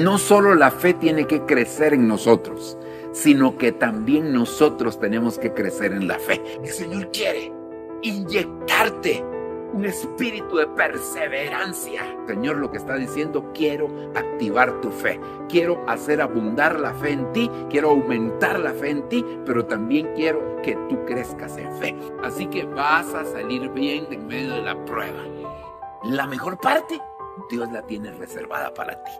no solo la fe tiene que crecer en nosotros, sino que también nosotros tenemos que crecer en la fe. El Señor quiere inyectarte un espíritu de perseverancia. El Señor lo que está diciendo: quiero activar tu fe, quiero hacer abundar la fe en ti, quiero aumentar la fe en ti, pero también quiero que tú crezcas en fe. Así que vas a salir bien en medio de la prueba. La mejor parte, Dios la tiene reservada para ti.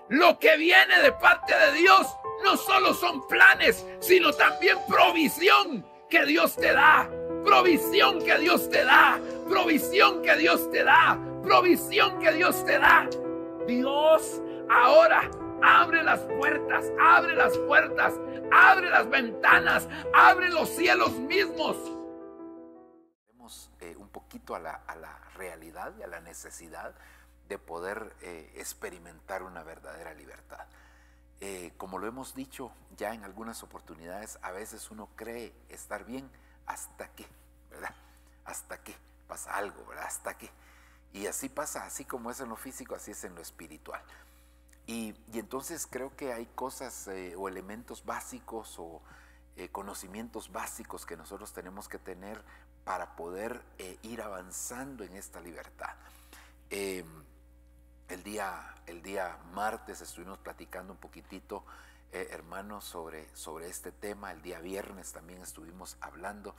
Lo que viene de parte de Dios no solo son planes, sino también provisión que Dios te da. Provisión que Dios te da. Provisión que Dios te da. Provisión que Dios te da. Dios ahora abre las puertas, abre las puertas, abre las ventanas, abre los cielos mismos. Vemos un poquito a la realidad y a la necesidad de poder experimentar una verdadera libertad. Como lo hemos dicho ya en algunas oportunidades, a veces uno cree estar bien hasta que, ¿verdad? Hasta que pasa algo, ¿verdad? Hasta que. Y así pasa, así como es en lo físico, así es en lo espiritual. Y entonces creo que hay cosas o elementos básicos o conocimientos básicos que nosotros tenemos que tener para poder ir avanzando en esta libertad. El día martes estuvimos platicando un poquitito, hermanos, sobre este tema. El día viernes también estuvimos hablando.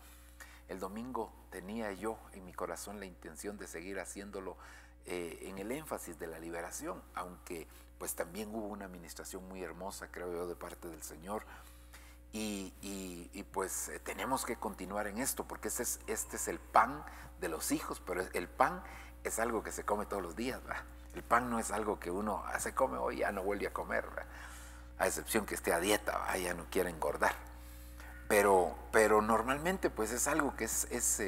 El domingo tenía yo en mi corazón la intención de seguir haciéndolo en el énfasis de la liberación, aunque pues también hubo una administración muy hermosa, creo yo, de parte del Señor. Y pues tenemos que continuar en esto, porque este es el pan de los hijos, pero el pan es algo que se come todos los días, ¿verdad? El pan no es algo que uno se come hoy, ya no vuelve a comer, ¿verdad? A excepción que esté a dieta, ¿verdad? Ya no quiere engordar. Pero normalmente pues es algo que es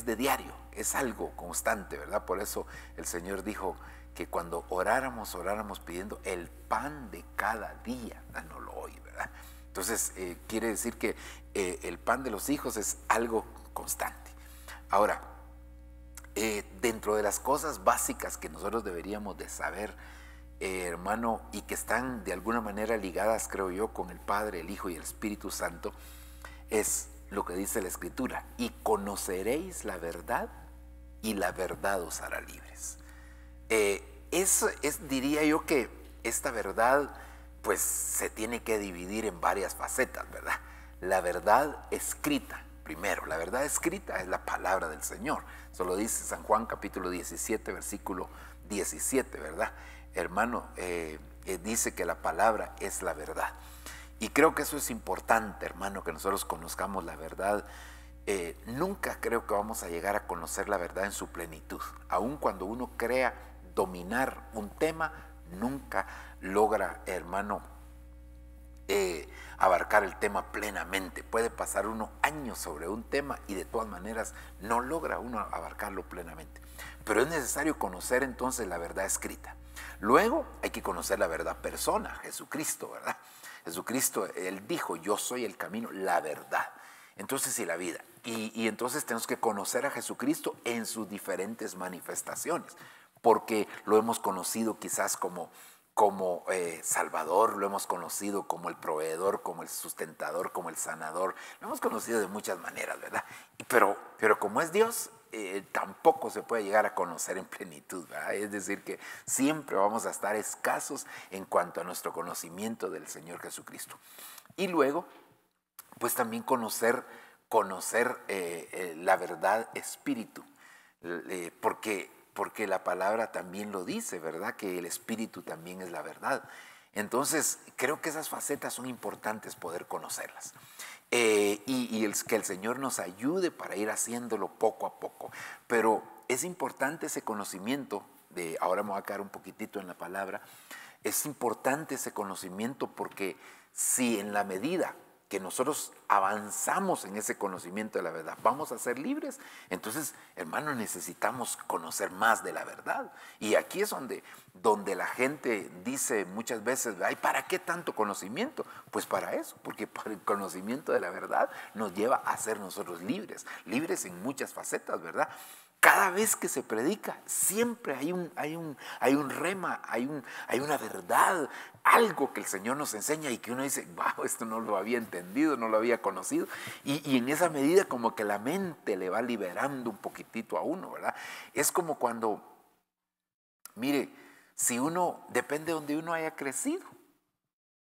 de diario, es algo constante, ¿verdad? Por eso el Señor dijo que cuando oráramos pidiendo el pan de cada día, dánoslo hoy, ¿verdad? Entonces quiere decir que el pan de los hijos es algo constante. Ahora, dentro de las cosas básicas que nosotros deberíamos de saber, hermano, y que están de alguna manera ligadas, creo yo, con el Padre, el Hijo y el Espíritu Santo, es lo que dice la Escritura: y conoceréis la verdad, y la verdad os hará libres. Diría yo que esta verdad pues se tiene que dividir en varias facetas, ¿verdad? La verdad escrita, primero, la verdad escrita es la palabra del Señor. Eso lo dice San Juan capítulo 17, versículo 17, ¿verdad? Hermano, dice que la palabra es la verdad. Y creo que eso es importante, hermano, que nosotros conozcamos la verdad. Nunca creo que vamos a llegar a conocer la verdad en su plenitud. Aun cuando uno crea dominar un tema, nunca logra, hermano, abarcar el tema plenamente. Puede pasar uno años sobre un tema y de todas maneras no logra uno abarcarlo plenamente. Pero es necesario conocer entonces la verdad escrita. Luego hay que conocer la verdad persona, Jesucristo, ¿verdad? Jesucristo, Él dijo: yo soy el camino, la verdad. Entonces, y la vida. Y entonces tenemos que conocer a Jesucristo en sus diferentes manifestaciones, porque lo hemos conocido quizás como Salvador, lo hemos conocido como el proveedor, como el sustentador, como el sanador. Lo hemos conocido de muchas maneras, ¿verdad? Pero como es Dios, tampoco se puede llegar a conocer en plenitud, ¿verdad? Es decir, que siempre vamos a estar escasos en cuanto a nuestro conocimiento del Señor Jesucristo. Y luego, pues también conocer la verdad espíritu, porque la palabra también lo dice, ¿verdad? Que el espíritu también es la verdad. Entonces, creo que esas facetas son importantes poder conocerlas. Que el Señor nos ayude para ir haciéndolo poco a poco. Pero es importante ese conocimiento, ahora me voy a quedar un poquitito en la palabra, es importante ese conocimiento, porque si en la medida que nosotros avanzamos en ese conocimiento de la verdad, vamos a ser libres. Entonces, hermano, necesitamos conocer más de la verdad. Y aquí es donde la gente dice muchas veces: ay, ¿para qué tanto conocimiento? Pues para eso, porque para el conocimiento de la verdad nos lleva a ser nosotros libres en muchas facetas, ¿verdad? cada vez que se predica, siempre hay un rema, hay una verdad, algo que el Señor nos enseña y que uno dice, wow, esto no lo había entendido, no lo había conocido. Y en esa medida como que la mente le va liberando un poquitito a uno, ¿verdad? Es como cuando, mire, si uno, depende de donde uno haya crecido.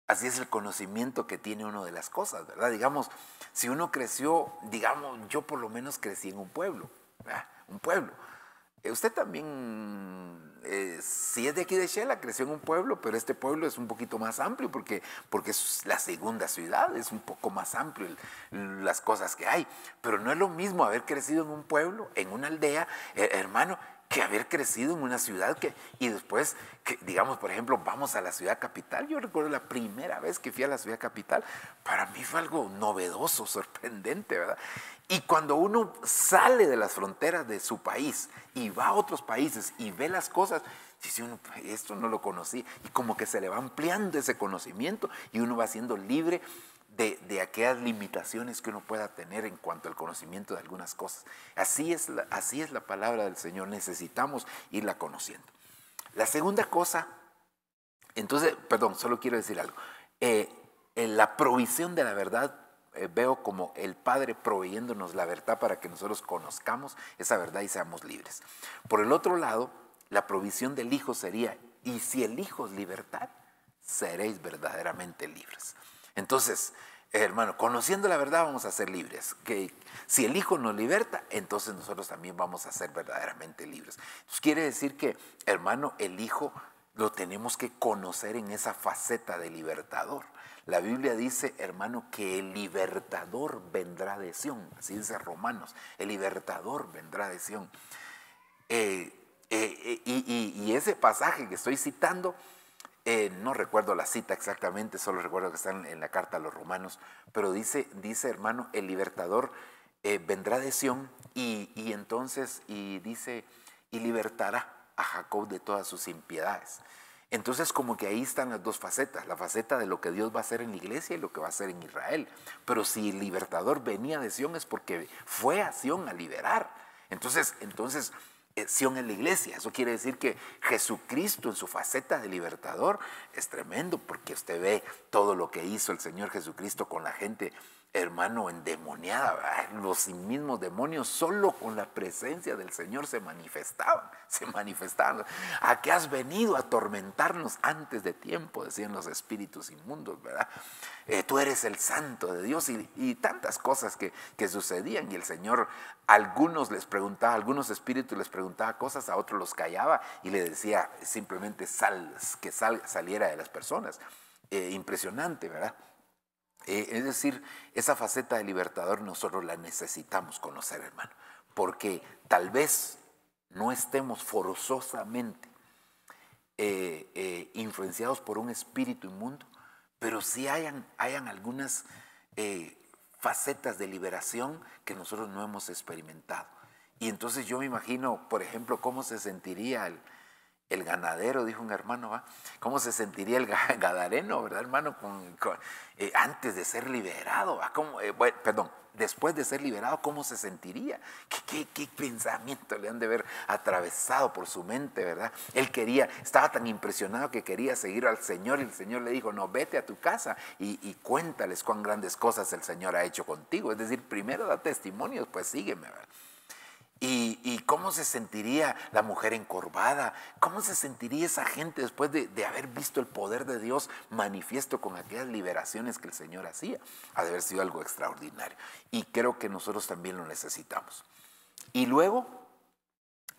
Así es el conocimiento que tiene uno de las cosas, ¿verdad? Digamos, si uno creció, digamos, yo por lo menos crecí en un pueblo, ¿verdad? Un pueblo. Usted también, si es de aquí de Shela, creció en un pueblo, pero este pueblo es un poquito más amplio porque es la segunda ciudad, es un poco más amplio las cosas que hay. Pero no es lo mismo haber crecido en un pueblo, en una aldea, hermano, que haber crecido en una ciudad y después, digamos, por ejemplo, vamos a la ciudad capital. Yo recuerdo la primera vez que fui a la ciudad capital, para mí fue algo novedoso, sorprendente, ¿verdad? Y cuando uno sale de las fronteras de su país y va a otros países y ve las cosas, dice uno, esto no lo conocí, y como que se le va ampliando ese conocimiento y uno va siendo libre de aquellas limitaciones que uno pueda tener en cuanto al conocimiento de algunas cosas. Así es la palabra del Señor, necesitamos irla conociendo. La segunda cosa, entonces, perdón, solo quiero decir algo. En la provisión de la verdad, veo como el Padre proveyéndonos la verdad para que nosotros conozcamos esa verdad y seamos libres. Por el otro lado, la provisión del Hijo sería, y si el Hijo es libertad, seréis verdaderamente libres. Entonces, hermano, conociendo la verdad vamos a ser libres. Que si el Hijo nos liberta, entonces nosotros también vamos a ser verdaderamente libres. Entonces quiere decir que, hermano, el Hijo lo tenemos que conocer en esa faceta de libertador. La Biblia dice, hermano, que el libertador vendrá de Sión. Así dice Romanos, el libertador vendrá de Sión. Y ese pasaje que estoy citando, no recuerdo la cita exactamente, solo recuerdo que está en la carta a los Romanos, pero dice hermano, el libertador vendrá de Sión y entonces, y dice, y libertará a Jacob de todas sus impiedades. Entonces como que ahí están las dos facetas, la faceta de lo que Dios va a hacer en la iglesia y lo que va a hacer en Israel. Pero si el libertador venía de Sión es porque fue a Sión a liberar. Entonces Sión es la iglesia. Eso quiere decir que Jesucristo en su faceta de libertador es tremendo, porque usted ve todo lo que hizo el Señor Jesucristo con la gente, hermano, endemoniada. Los mismos demonios solo con la presencia del Señor se manifestaban. ¿A qué has venido a atormentarnos antes de tiempo? Decían los espíritus inmundos, ¿verdad? Tú eres el santo de Dios, y tantas cosas que sucedían, y el Señor a algunos les preguntaba, a algunos espíritus les preguntaba cosas, a otros los callaba y le decía simplemente saliera de las personas. Impresionante, ¿verdad? Es decir, esa faceta de libertador nosotros la necesitamos conocer, hermano, porque tal vez no estemos forzosamente influenciados por un espíritu inmundo, pero sí hayan algunas facetas de liberación que nosotros no hemos experimentado. Y entonces yo me imagino, por ejemplo, cómo se sentiría el ganadero, dijo un hermano, ¿va? ¿Cómo se sentiría el gadareno, verdad, hermano? Antes de ser liberado, ¿va? Después de ser liberado, ¿cómo se sentiría? ¿Qué pensamiento le han de haber atravesado por su mente, verdad? Él estaba tan impresionado que quería seguir al Señor, y el Señor le dijo, no, vete a tu casa y cuéntales cuán grandes cosas el Señor ha hecho contigo. Es decir, primero da testimonio, después sígueme, ¿verdad? ¿Y cómo se sentiría la mujer encorvada? ¿Cómo se sentiría esa gente después de haber visto el poder de Dios manifiesto con aquellas liberaciones que el Señor hacía? Ha de haber sido algo extraordinario. Y creo que nosotros también lo necesitamos. Y luego,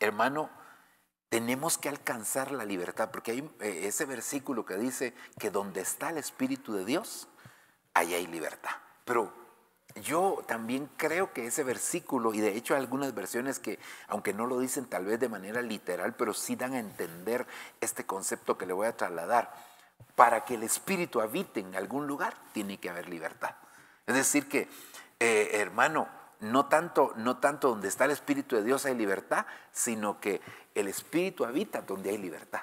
hermano, tenemos que alcanzar la libertad, porque hay ese versículo que dice que donde está el Espíritu de Dios, ahí hay libertad. Pero yo también creo que ese versículo, y de hecho hay algunas versiones que, aunque no lo dicen tal vez de manera literal, pero sí dan a entender este concepto que le voy a trasladar. Para que el Espíritu habite en algún lugar, tiene que haber libertad. Es decir que, hermano, no tanto donde está el Espíritu de Dios hay libertad, sino que el Espíritu habita donde hay libertad.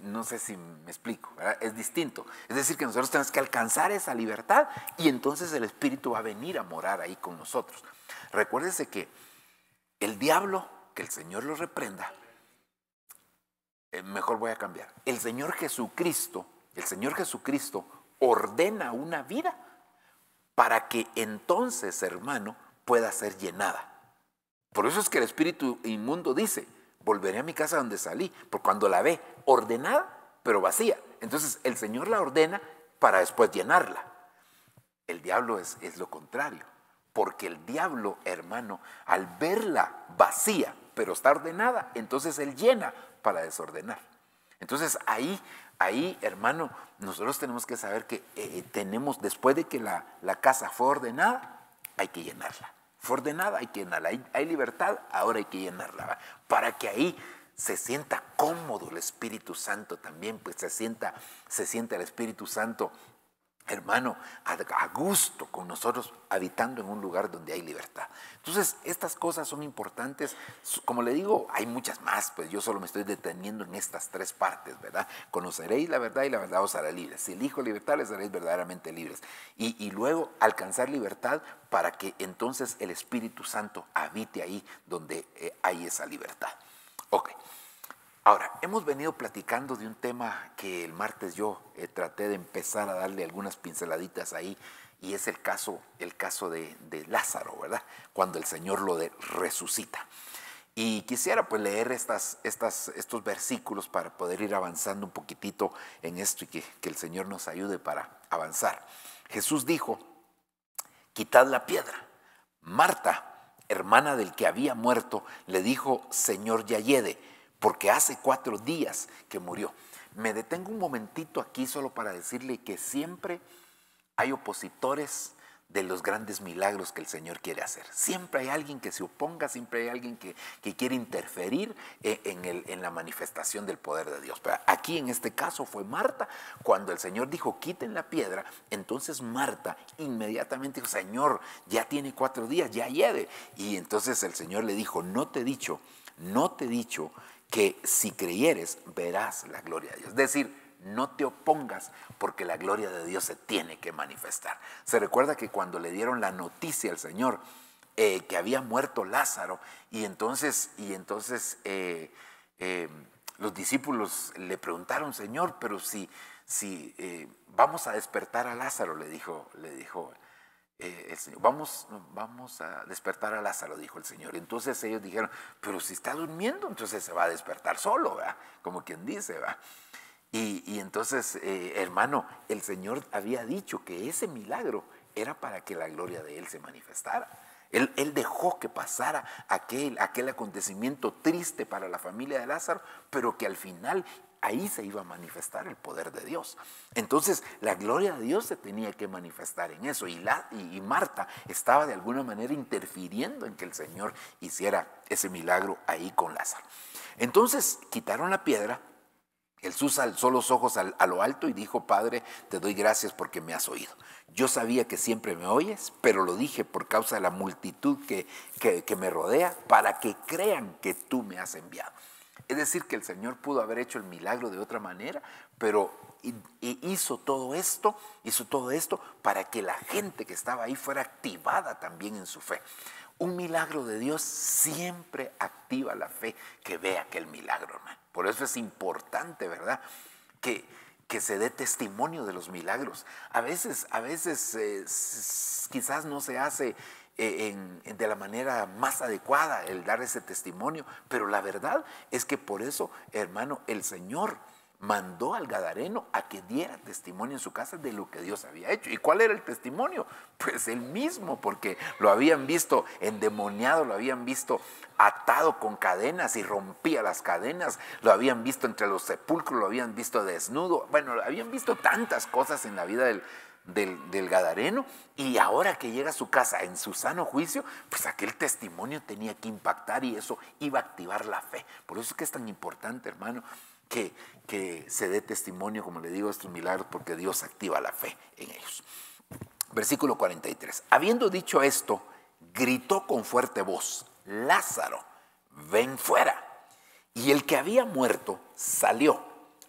No sé si me explico, ¿verdad? Es distinto. Es decir, que nosotros tenemos que alcanzar esa libertad y entonces el Espíritu va a venir a morar ahí con nosotros. Recuérdese que el diablo que el Señor lo reprenda. Mejor voy a cambiar. El Señor Jesucristo ordena una vida para que entonces, hermano, pueda ser llenada. Por eso es que el espíritu inmundo dice, volveré a mi casa donde salí, porque cuando la ve ordenada, pero vacía, entonces el Señor la ordena para después llenarla. El diablo es lo contrario, porque el diablo, hermano, al verla vacía, pero está ordenada, entonces él llena para desordenar. Entonces ahí, hermano, nosotros tenemos que saber que después de que la casa fue ordenada, hay que llenarla. Fue ordenada, hay que llenarla. Hay libertad, ahora hay que llenarla, ¿va? Para que ahí se sienta cómodo el Espíritu Santo también, pues se sienta el Espíritu Santo, hermano, a gusto con nosotros, habitando en un lugar donde hay libertad. Entonces, estas cosas son importantes. Como le digo, hay muchas más, pues yo solo me estoy deteniendo en estas tres partes, ¿verdad? Conoceréis la verdad y la verdad os hará libres. Si elijo libertad, les seréis verdaderamente libres. Y luego alcanzar libertad para que entonces el Espíritu Santo habite ahí donde hay esa libertad. Ok. Ahora, hemos venido platicando de un tema que el martes yo traté de empezar a darle algunas pinceladitas ahí, y es el caso de Lázaro, ¿verdad? Cuando el Señor lo resucita. Y quisiera pues leer estos versículos para poder ir avanzando un poquitito en esto y que el Señor nos ayude para avanzar. Jesús dijo, quitad la piedra. Marta, hermana del que había muerto, le dijo, Señor, ya hiede, porque hace 4 días que murió. Me detengo un momentito aquí solo para decirle que siempre hay opositores de los grandes milagros que el Señor quiere hacer. Siempre hay alguien que se oponga, siempre hay alguien que quiere interferir en la manifestación del poder de Dios. Pero aquí en este caso fue Marta. Cuando el Señor dijo, quiten la piedra, entonces Marta inmediatamente dijo, Señor, ya tiene 4 días, ya hiede. Y entonces el Señor le dijo, no te he dicho que si creyeres verás la gloria de Dios. Es decir, no te opongas porque la gloria de Dios se tiene que manifestar. Se recuerda que cuando le dieron la noticia al Señor que había muerto Lázaro y entonces los discípulos le preguntaron, Señor, pero si vamos a despertar a Lázaro, le dijo el Señor, vamos a despertar a Lázaro, dijo el Señor. Entonces ellos dijeron, pero si está durmiendo, entonces se va a despertar solo, ¿verdad? Como quien dice, ¿verdad? Y entonces, hermano, el Señor había dicho que ese milagro era para que la gloria de Él se manifestara. Él dejó que pasara aquel acontecimiento triste para la familia de Lázaro, pero que al final ahí se iba a manifestar el poder de Dios. Entonces la gloria de Dios se tenía que manifestar en eso, y Marta estaba de alguna manera interfiriendo en que el Señor hiciera ese milagro ahí con Lázaro. Entonces quitaron la piedra. Jesús alzó los ojos a lo alto y dijo, Padre, te doy gracias porque me has oído. Yo sabía que siempre me oyes, pero lo dije por causa de la multitud que me rodea, para que crean que tú me has enviado. Es decir, que el Señor pudo haber hecho el milagro de otra manera, pero hizo todo esto para que la gente que estaba ahí fuera activada también en su fe. Un milagro de Dios siempre activa la fe que ve aquel milagro, hermano. Por eso es importante, ¿verdad?, que se dé testimonio de los milagros. A veces quizás no se hace de la manera más adecuada el dar ese testimonio, pero la verdad es que por eso, hermano, el Señor mandó al gadareno a que diera testimonio en su casa de lo que Dios había hecho. ¿Y cuál era el testimonio? Pues él mismo, porque lo habían visto endemoniado, lo habían visto atado con cadenas y rompía las cadenas, lo habían visto entre los sepulcros, lo habían visto desnudo. Bueno, habían visto tantas cosas en la vida del gadareno, y ahora que llega a su casa en su sano juicio, pues aquel testimonio tenía que impactar y eso iba a activar la fe. Por eso es que es tan importante, hermano, que se dé testimonio, como le digo, estos milagros, porque Dios activa la fe en ellos. Versículo 43. Habiendo dicho esto, gritó con fuerte voz, Lázaro, ven fuera. Y el que había muerto salió,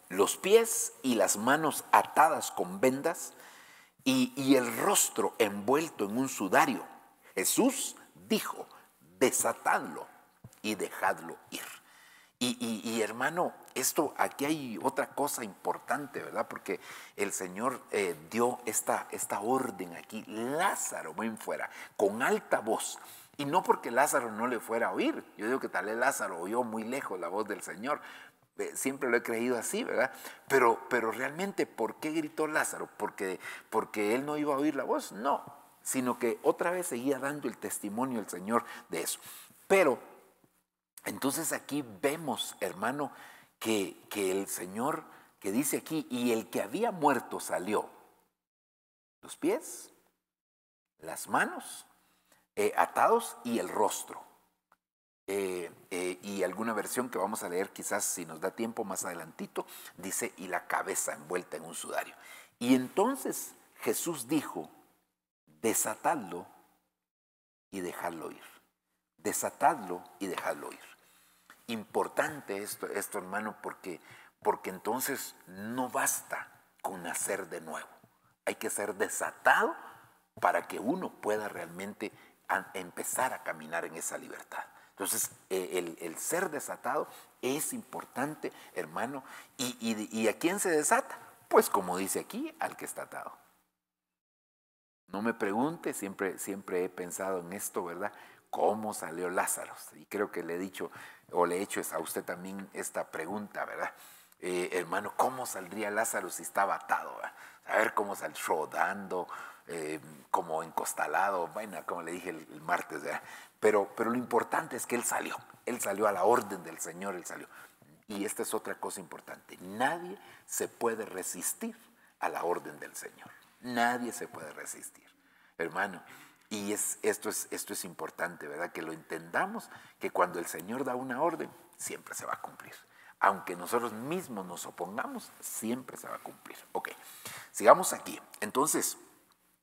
los pies y las manos atadas con vendas y el rostro envuelto en un sudario. Jesús dijo, desatadlo y dejadlo ir. Y hermano, aquí hay otra cosa importante, ¿verdad? Porque el Señor dio esta orden aquí: Lázaro, ven fuera, con alta voz. Y no porque Lázaro no le fuera a oír. Yo digo que tal vez Lázaro oyó muy lejos la voz del Señor. Siempre lo he creído así, ¿verdad? Pero realmente, ¿por qué gritó Lázaro? ¿Porque él no iba a oír la voz? No, sino que otra vez seguía dando el testimonio el Señor de eso. Pero entonces aquí vemos, hermano, que el Señor, que dice aquí, y el que había muerto salió, los pies, las manos, atados, y el rostro. Y alguna versión que vamos a leer quizás si nos da tiempo más adelantito, dice, y la cabeza envuelta en un sudario. Y entonces Jesús dijo: desatadlo y dejadlo ir. Desatadlo y dejadlo ir. Importante esto hermano, porque entonces no basta con nacer de nuevo. Hay que ser desatado para que uno pueda realmente empezar a caminar en esa libertad. Entonces, el ser desatado es importante, hermano. ¿Y a quién se desata? Pues como dice aquí, al que está atado. No me pregunte, siempre he pensado en esto, ¿verdad? ¿Cómo salió Lázaro? Y creo que le he dicho, o le he hecho a usted también esta pregunta, ¿verdad? Hermano, ¿cómo saldría Lázaro si estaba atado? ¿Verdad? A ver cómo salió, rodando, como encostalado, bueno, como le dije el martes, ¿verdad? Pero lo importante es que él salió a la orden del Señor, él salió. Y esta es otra cosa importante: nadie se puede resistir a la orden del Señor. Nadie se puede resistir, hermano. Y esto es importante, ¿verdad? Que lo entendamos, que cuando el Señor da una orden, siempre se va a cumplir. Aunque nosotros mismos nos opongamos, siempre se va a cumplir. Ok, sigamos aquí. Entonces,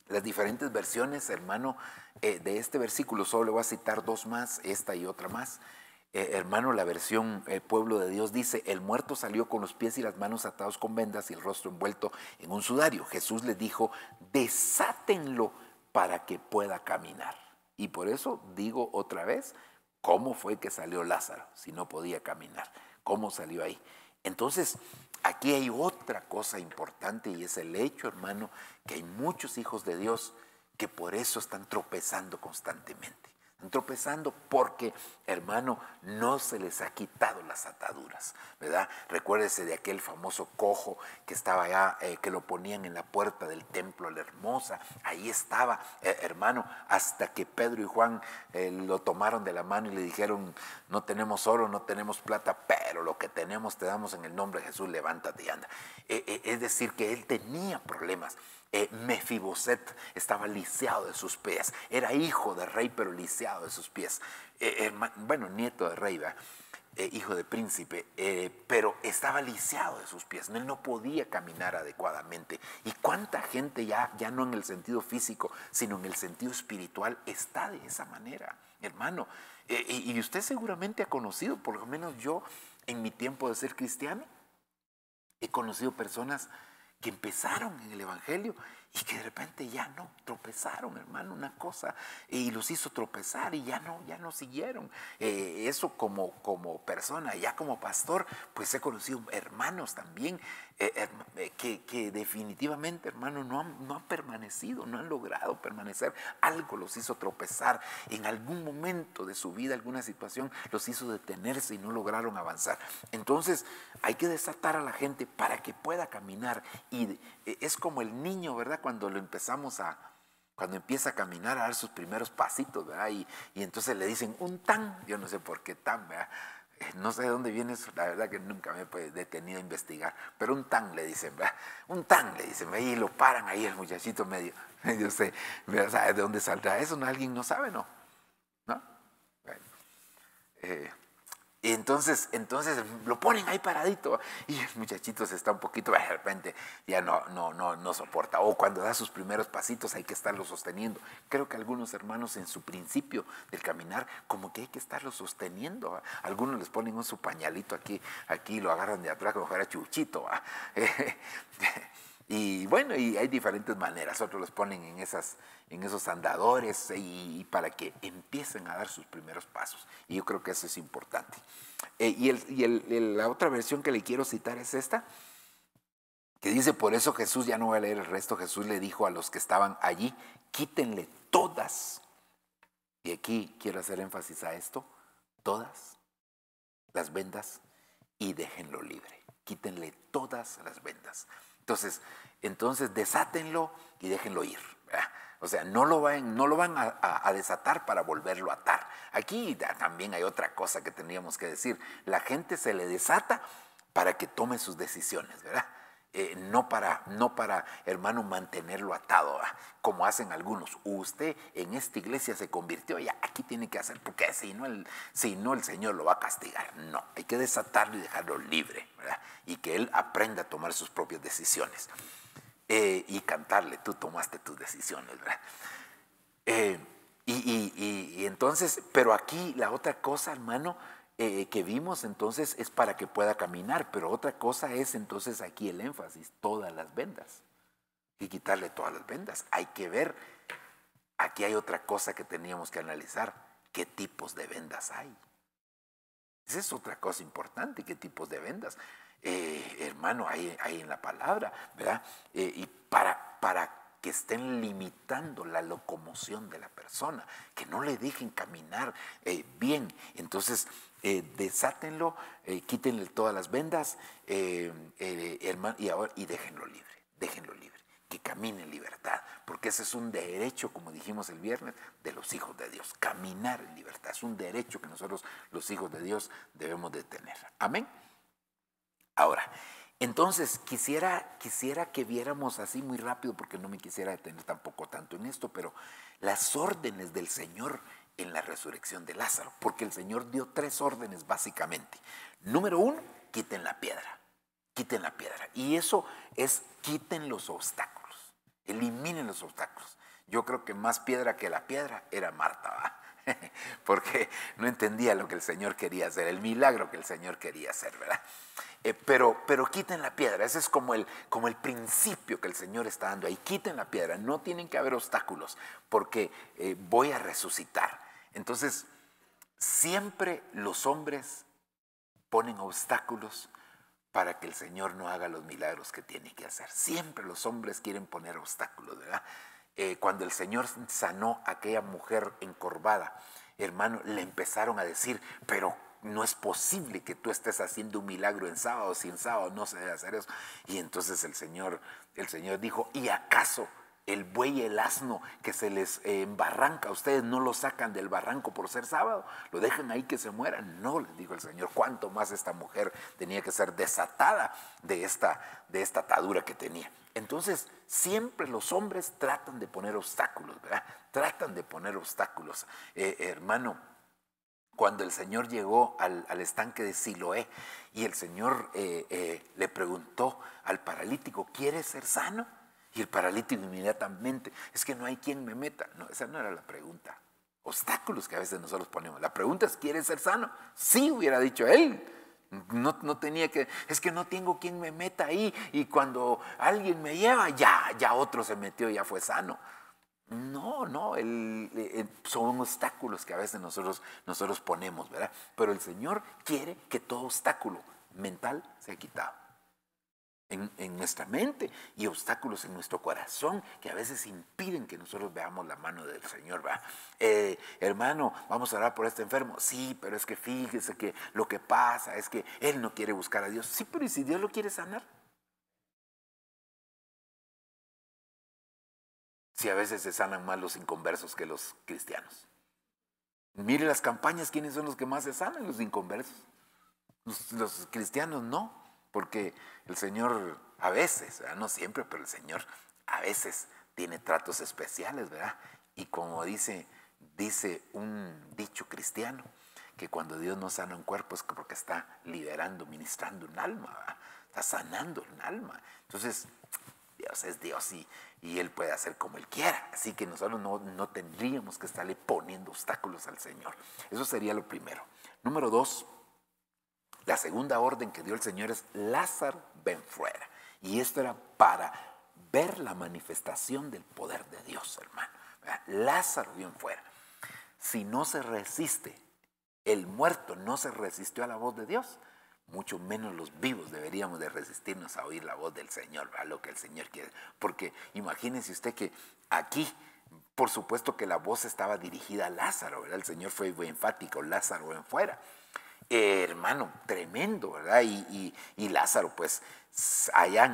las diferentes versiones, hermano, de este versículo, solo le voy a citar dos más, esta y otra más. Hermano, la versión Pueblo de Dios dice: el muerto salió con los pies y las manos atados con vendas y el rostro envuelto en un sudario. Jesús les dijo: desátenlo para que pueda caminar. Y por eso digo otra vez, ¿cómo fue que salió Lázaro si no podía caminar? ¿Cómo salió ahí? Entonces, aquí hay otra cosa importante, y es el hecho, hermano, que hay muchos hijos de Dios que por eso están tropezando constantemente. Están tropezando porque, hermano, no se les ha quitado las ataduras, ¿verdad? Recuérdese de aquel famoso cojo que estaba allá, que lo ponían en la puerta del templo, la hermosa. Ahí estaba, hermano, hasta que Pedro y Juan lo tomaron de la mano y le dijeron: no tenemos oro, no tenemos plata, pero lo que tenemos te damos en el nombre de Jesús, levántate y anda. Es decir, que él tenía problemas. Mefiboset estaba lisiado de sus pies, era hijo de rey pero lisiado de sus pies, bueno, nieto de rey, hijo de príncipe, pero estaba lisiado de sus pies, él no podía caminar adecuadamente. Y cuánta gente ya no en el sentido físico, sino en el sentido espiritual está de esa manera, hermano. Y usted seguramente ha conocido, por lo menos yo en mi tiempo de ser cristiano, he conocido personas que empezaron en el evangelio y que de repente ya no, tropezaron, hermano, una cosa, y los hizo tropezar y ya no siguieron. Eso como persona, ya como pastor, pues he conocido hermanos también que definitivamente, hermano, no han permanecido, no han logrado permanecer. Algo los hizo tropezar en algún momento de su vida, alguna situación los hizo detenerse y no lograron avanzar. Entonces hay que desatar a la gente para que pueda caminar. Y es como el niño, ¿verdad? Cuando empieza a caminar, a dar sus primeros pasitos, ¿verdad? Y entonces le dicen un tan, yo no sé por qué tan, ¿verdad? No sé de dónde viene eso, la verdad que nunca me he detenido a investigar, pero un tan le dicen, ¿verdad? Un tan le dicen, ¿verdad? Y lo paran ahí el muchachito medio sé, ¿verdad? ¿De dónde saldrá eso? ¿No? Alguien no sabe, ¿no? ¿No? Bueno, y entonces lo ponen ahí paradito y el muchachito se está un poquito, de repente ya no soporta. O cuando da sus primeros pasitos hay que estarlo sosteniendo. Creo que algunos hermanos en su principio del caminar como que hay que estarlo sosteniendo. Algunos les ponen su pañalito aquí lo agarran de atrás como fuera Chuchito. Y bueno, y hay diferentes maneras. Otros los ponen en esos andadores y para que empiecen a dar sus primeros pasos. Y yo creo que eso es importante. La otra versión que le quiero citar es esta, que dice: por eso Jesús, ya no voy a leer el resto, Jesús le dijo a los que estaban allí: quítenle todas. Y aquí quiero hacer énfasis a esto: todas las vendas y déjenlo libre. Quítenle todas las vendas. Entonces desátenlo y déjenlo ir, ¿verdad? O sea, no lo van a desatar para volverlo a atar. Aquí también hay otra cosa que tendríamos que decir. La gente se le desata para que tome sus decisiones, ¿verdad? No para, hermano, mantenerlo atado, ¿verdad? Como hacen algunos. Usted en esta iglesia se convirtió, ya aquí tiene que hacer, porque si no el Señor lo va a castigar. No, hay que desatarlo y dejarlo libre, ¿verdad? Y que él aprenda a tomar sus propias decisiones. Y cantarle: tú tomaste tus decisiones, ¿verdad? Y entonces, pero aquí la otra cosa, hermano, que vimos entonces es para que pueda caminar, pero otra cosa es entonces aquí el énfasis: todas las vendas. Y quitarle todas las vendas. Hay que ver, aquí hay otra cosa que teníamos que analizar: qué tipos de vendas hay. Esa es otra cosa importante: qué tipos de vendas. Hermano, hay en la palabra, ¿verdad? Y para que estén limitando la locomoción de la persona, que no le dejen caminar bien. Entonces, desátenlo, quítenle todas las vendas, hermano, y déjenlo libre, que camine en libertad, porque ese es un derecho, como dijimos el viernes, de los hijos de Dios. Caminar en libertad es un derecho que nosotros, los hijos de Dios, debemos de tener. Amén. Ahora, entonces quisiera que viéramos así muy rápido, porque no me quisiera detener tampoco tanto en esto, pero las órdenes del Señor en la resurrección de Lázaro, porque el Señor dio 3 órdenes básicamente. Número 1, quiten la piedra. Quiten la piedra. Y eso es: quiten los obstáculos, eliminen los obstáculos. Yo creo que más piedra que la piedra era Marta, ¿va? Porque no entendía lo que el Señor quería hacer, el milagro que el Señor quería hacer, ¿verdad? Pero quiten la piedra. Ese es como el principio que el Señor está dando ahí. Quiten la piedra, no tienen que haber obstáculos, porque voy a resucitar. Entonces, siempre los hombres ponen obstáculos para que el Señor no haga los milagros que tiene que hacer. Siempre los hombres quieren poner obstáculos, ¿verdad? Cuando el Señor sanó a aquella mujer encorvada, hermano, le empezaron a decir: pero no es posible que tú estés haciendo un milagro en sábado, si en sábado no se debe hacer eso. Y entonces el Señor dijo: ¿y acaso el buey y el asno que se les embarranca, ustedes no lo sacan del barranco por ser sábado? ¿Lo dejan ahí que se mueran? No, les dijo el Señor. ¿Cuánto más esta mujer tenía que ser desatada de esta atadura que tenía? Entonces, siempre los hombres tratan de poner obstáculos, ¿verdad? Tratan de poner obstáculos. Hermano, cuando el Señor llegó al estanque de Siloé y el Señor le preguntó al paralítico: ¿quieres ser sano? Y el paralítico inmediatamente: es que no hay quien me meta. No, esa no era la pregunta. Obstáculos que a veces nosotros ponemos. La pregunta es: ¿quieres ser sano? Sí, hubiera dicho él. No tenía que, es que no tengo quien me meta ahí, y cuando alguien me lleva, ya otro se metió y ya fue sano. No, son obstáculos que a veces nosotros ponemos, ¿verdad? Pero el Señor quiere que todo obstáculo mental sea quitado en nuestra mente, y obstáculos en nuestro corazón que a veces impiden que nosotros veamos la mano del Señor, ¿verdad? Hermano, vamos a orar por este enfermo. Sí, pero es que fíjese que lo que pasa es que él no quiere buscar a Dios. Sí, pero ¿y si Dios lo quiere sanar? Si a veces se sanan más los inconversos que los cristianos. Mire las campañas, ¿quiénes son los que más se sanan? Los inconversos. Los cristianos no, porque el Señor a veces, ¿verdad? No siempre, pero el Señor a veces tiene tratos especiales, ¿verdad? Y como dice un dicho cristiano, que cuando Dios no sana un cuerpo es porque está liberando, ministrando un alma, ¿verdad? Está sanando un alma. Entonces, Dios es Dios y Él puede hacer como Él quiera. Así que nosotros no tendríamos que estarle poniendo obstáculos al Señor. Eso sería lo primero. Número 2, la segunda orden que dio el Señor es: Lázaro, ven fuera. Y esto era para ver la manifestación del poder de Dios, hermano. Lázaro bien fuera. Si no se resiste, el muerto no se resistió a la voz de Dios, mucho menos los vivos deberíamos de resistirnos a oír la voz del Señor, a lo que el Señor quiere. Porque imagínese usted que aquí, por supuesto que la voz estaba dirigida a Lázaro, ¿verdad? El Señor fue muy enfático, Lázaro ven fuera. Hermano, tremendo, ¿verdad? Y Lázaro, pues, allá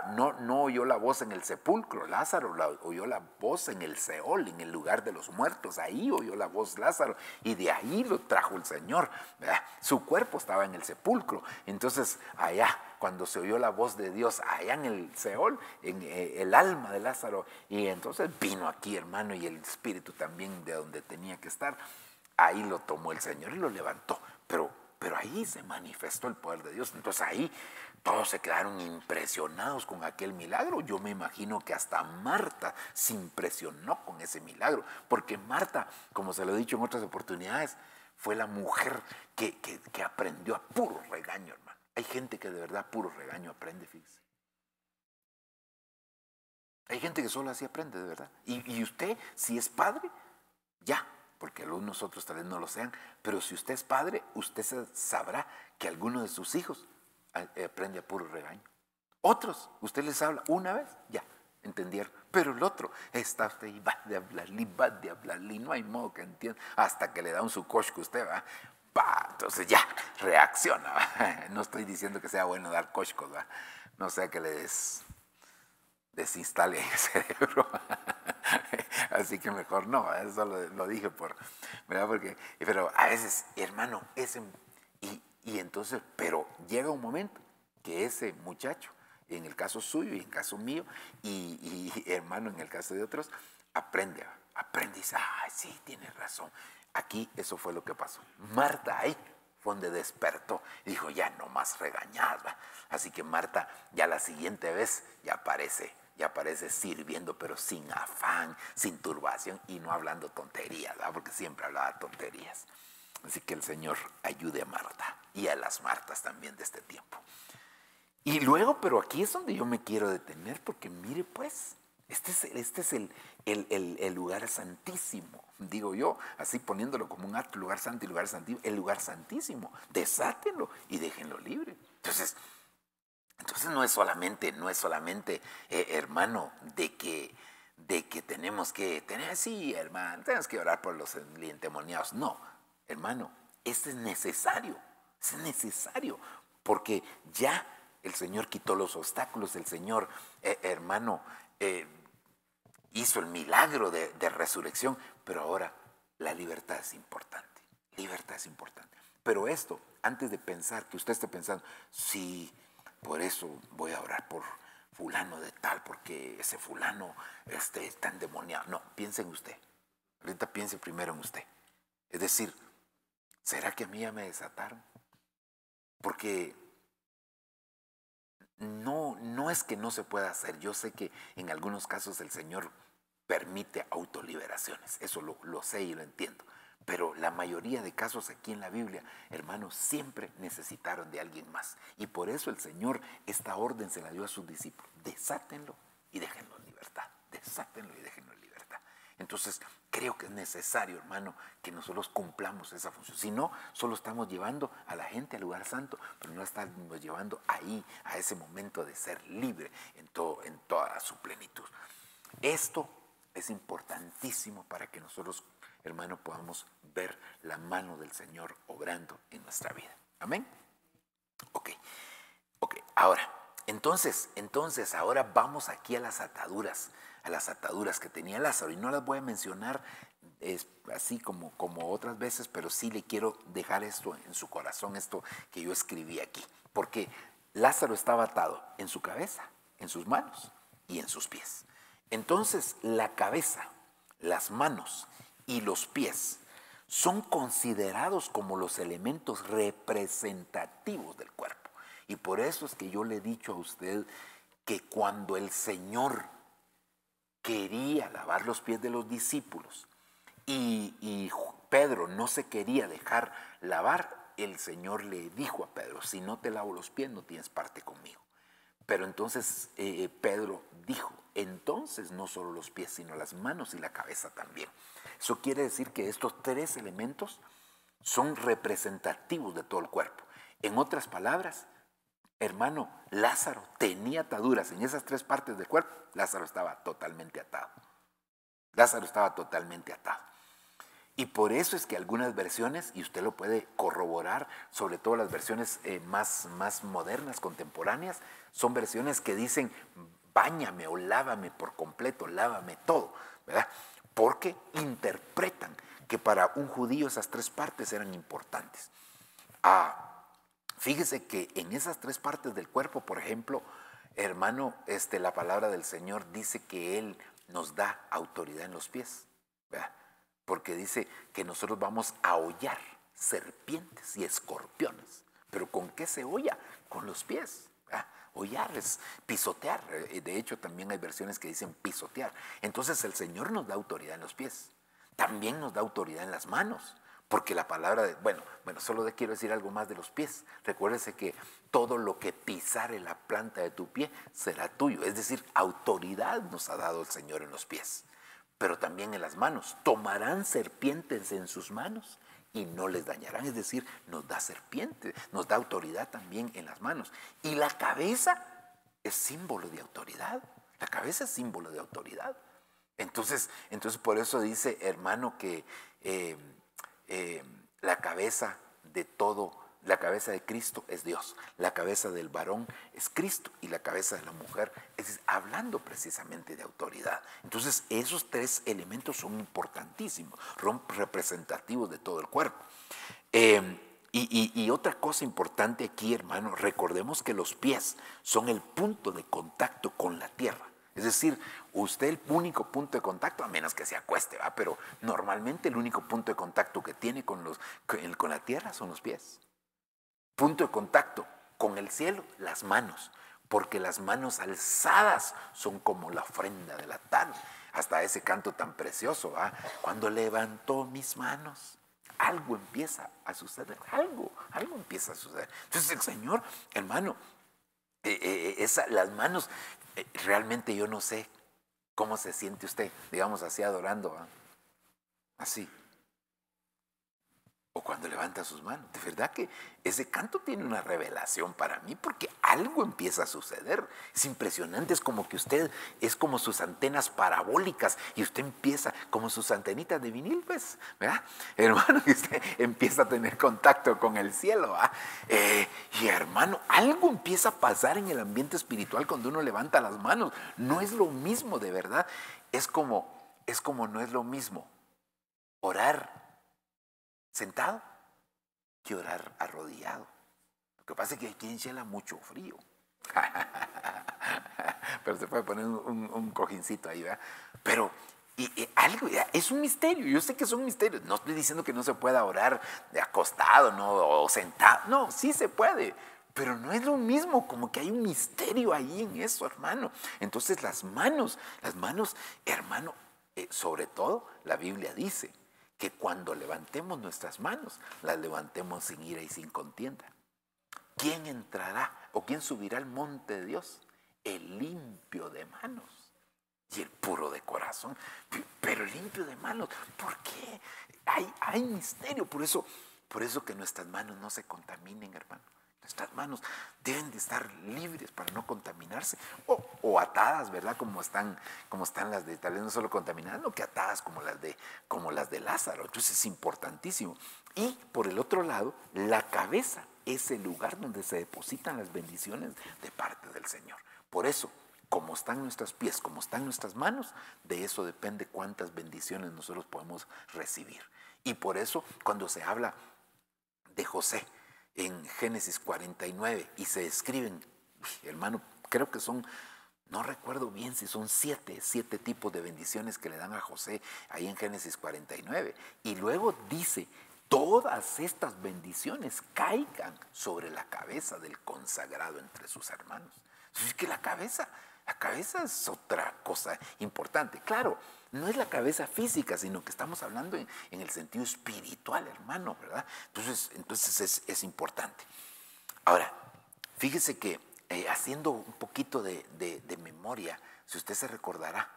no oyó la voz en el sepulcro, Lázaro oyó la voz en el Seol, en el lugar de los muertos, ahí oyó la voz Lázaro, y de ahí lo trajo el Señor, ¿verdad? Su cuerpo estaba en el sepulcro, entonces allá, cuando se oyó la voz de Dios, allá en el Seol, en el alma de Lázaro, y entonces vino aquí, hermano, y el espíritu también de donde tenía que estar. Ahí lo tomó el Señor y lo levantó, pero ahí se manifestó el poder de Dios. Entonces ahí todos se quedaron impresionados con aquel milagro. Yo me imagino que hasta Marta se impresionó con ese milagro, porque Marta, como se lo he dicho en otras oportunidades, fue la mujer que aprendió a puro regaño, hermano. Hay gente que de verdad puro regaño aprende, fíjese. Hay gente que solo así aprende, de verdad. Y usted, si es padre, ya, porque algunos otros tal vez no lo sean, pero si usted es padre, usted sabrá que alguno de sus hijos aprende a puro regaño. Otros, usted les habla una vez, ya, entendieron. Pero el otro, está usted y va de hablarle, no hay modo que entienda, hasta que le da un sucosco usted, ¿va? Entonces ya, reacciona, ¿va? No estoy diciendo que sea bueno dar coscos, ¿va? No sea que le desinstale el cerebro. Así que mejor no, eso lo dije ¿verdad? Pero a veces, hermano, y entonces, pero llega un momento que ese muchacho, en el caso suyo y en el caso mío, y hermano, en el caso de otros, aprende y dice, sí, tienes razón. Aquí eso fue lo que pasó. Marta ahí fue donde despertó y dijo, ya no más regañada. Así que Marta ya la siguiente vez ya aparece sirviendo, pero sin afán, sin turbación y no hablando tonterías, ¿verdad? Porque siempre hablaba tonterías. Así que el Señor ayude a Marta y a las Martas también de este tiempo. Y luego, pero aquí es donde yo me quiero detener, porque mire pues, este es el lugar santísimo, digo yo, así poniéndolo como un acto, lugar santo y lugar santísimo, el lugar santísimo, desátenlo y déjenlo libre. Entonces no es solamente hermano, de que tenemos que tener, sí, hermano, tenemos que orar por los endemoniados. No, hermano, es necesario, porque ya el Señor quitó los obstáculos, el Señor, hermano, hizo el milagro de resurrección, pero ahora la libertad es importante, Pero esto, antes de pensar, que usted esté pensando, sí, por eso voy a orar por fulano de tal, porque ese fulano está endemoniado. No, piense en usted. Ahorita piense primero en usted. Es decir, ¿será que a mí ya me desataron? Porque no es que no se pueda hacer. Yo sé que en algunos casos el Señor permite autoliberaciones. Eso lo sé y lo entiendo. Pero la mayoría de casos aquí en la Biblia, hermanos, siempre necesitaron de alguien más. Y por eso el Señor esta orden se la dio a sus discípulos. Desátenlo y déjenlo en libertad. Desátenlo y déjenlo en libertad. Entonces, creo que es necesario, hermano, que nosotros cumplamos esa función. Si no, solo estamos llevando a la gente al lugar santo, pero no estamos llevando ahí, a ese momento de ser libre en toda su plenitud. Esto es importantísimo para que nosotros, hermano, podamos ver la mano del Señor obrando en nuestra vida. Amén. Ok. Ahora, entonces, ahora vamos aquí a las ataduras que tenía Lázaro. Y no las voy a mencionar así como otras veces, pero sí le quiero dejar esto en su corazón, esto que yo escribí aquí. Porque Lázaro estaba atado en su cabeza, en sus manos y en sus pies. Entonces, la cabeza, las manos y los pies son considerados como los elementos representativos del cuerpo. Y por eso es que yo le he dicho a usted que cuando el Señor quería lavar los pies de los discípulos y Pedro no se quería dejar lavar, el Señor le dijo a Pedro, si no te lavo los pies no tienes parte conmigo. Pero entonces Pedro dijo, entonces no solo los pies, sino las manos y la cabeza también. Eso quiere decir que estos tres elementos son representativos de todo el cuerpo. En otras palabras, hermano, Lázaro tenía ataduras en esas tres partes del cuerpo. Lázaro estaba totalmente atado. Lázaro estaba totalmente atado. Y por eso es que algunas versiones, y usted lo puede corroborar, sobre todo las versiones más modernas, contemporáneas, son versiones que dicen, báñame o lávame por completo, lávame todo, ¿verdad? Porque interpretan que para un judío esas tres partes eran importantes. Fíjese que en esas tres partes del cuerpo, por ejemplo, hermano, la palabra del Señor dice que Él nos da autoridad en los pies, ¿verdad? Porque dice que nosotros vamos a hollar serpientes y escorpiones. ¿Pero con qué se holla? Con los pies. Hollar es pisotear. De hecho, también hay versiones que dicen pisotear. Entonces el Señor nos da autoridad en los pies. También nos da autoridad en las manos. Porque la palabra de, bueno, solo quiero decir algo más de los pies. Recuérdese que todo lo que pisare la planta de tu pie será tuyo. Es decir, autoridad nos ha dado el Señor en los pies. Pero también en las manos. Tomarán serpientes en sus manos y no les dañarán. Es decir, nos da serpientes, nos da autoridad también en las manos. Y la cabeza es símbolo de autoridad. La cabeza es símbolo de autoridad. Entonces por eso dice, hermano, que la cabeza de todo, la cabeza de Cristo es Dios, la cabeza del varón es Cristo y la cabeza de la mujer es hablando precisamente de autoridad. Entonces esos tres elementos son importantísimos, son representativos de todo el cuerpo. Y otra cosa importante aquí, hermano, recordemos que los pies son el punto de contacto con la tierra. Es decir, usted el único punto de contacto, a menos que se acueste, ¿va? Pero normalmente el único punto de contacto que tiene con la tierra son los pies. Punto de contacto con el cielo, las manos, porque las manos alzadas son como la ofrenda de la tarde. Hasta ese canto tan precioso, ¿va? Cuando levantó mis manos, algo empieza a suceder, algo empieza a suceder. Entonces el Señor, hermano, las manos, realmente yo no sé cómo se siente usted, digamos así adorando, ¿va? Así. O cuando levanta sus manos. De verdad que ese canto tiene una revelación para mí porque algo empieza a suceder. Es impresionante, es como que usted, es como sus antenas parabólicas y usted empieza, como sus antenitas de vinil, pues, ¿verdad? Hermano, y usted empieza a tener contacto con el cielo, ¿verdad? Y hermano, algo empieza a pasar en el ambiente espiritual cuando uno levanta las manos. No es lo mismo, de verdad. Es como no es lo mismo orar sentado que orar arrodillado. Lo que pasa es que aquí en Shela mucho frío. Pero se puede poner un cojincito ahí, ¿verdad? Pero algo, es un misterio. Yo sé que es un misterio. No estoy diciendo que no se pueda orar de acostado, ¿no? O sentado. No, sí se puede. Pero no es lo mismo, como que hay un misterio ahí en eso, hermano. Entonces las manos, hermano, sobre todo la Biblia dice que cuando levantemos nuestras manos, las levantemos sin ira y sin contienda. ¿Quién entrará o quién subirá al monte de Dios? El limpio de manos y el puro de corazón. Pero el limpio de manos, ¿por qué? Hay misterio, por eso que nuestras manos no se contaminen, hermano. Nuestras manos deben de estar libres para no contaminarse o atadas, ¿verdad? Como están las de, tal vez no solo contaminadas, no que atadas como las de Lázaro. Entonces es importantísimo. Y por el otro lado, la cabeza es el lugar donde se depositan las bendiciones de parte del Señor. Por eso, como están nuestros pies, como están nuestras manos, de eso depende cuántas bendiciones nosotros podemos recibir. Y por eso, cuando se habla de José, en Génesis 49 y se describen, hermano, creo que son, no recuerdo bien si son siete tipos de bendiciones que le dan a José ahí en Génesis 49. Y luego dice, todas estas bendiciones caigan sobre la cabeza del consagrado entre sus hermanos. Es que la cabeza es otra cosa importante. Claro, no es la cabeza física, sino que estamos hablando en el sentido espiritual, hermano, ¿verdad? Entonces es importante. Ahora, fíjese que haciendo un poquito de memoria, si usted se recordará,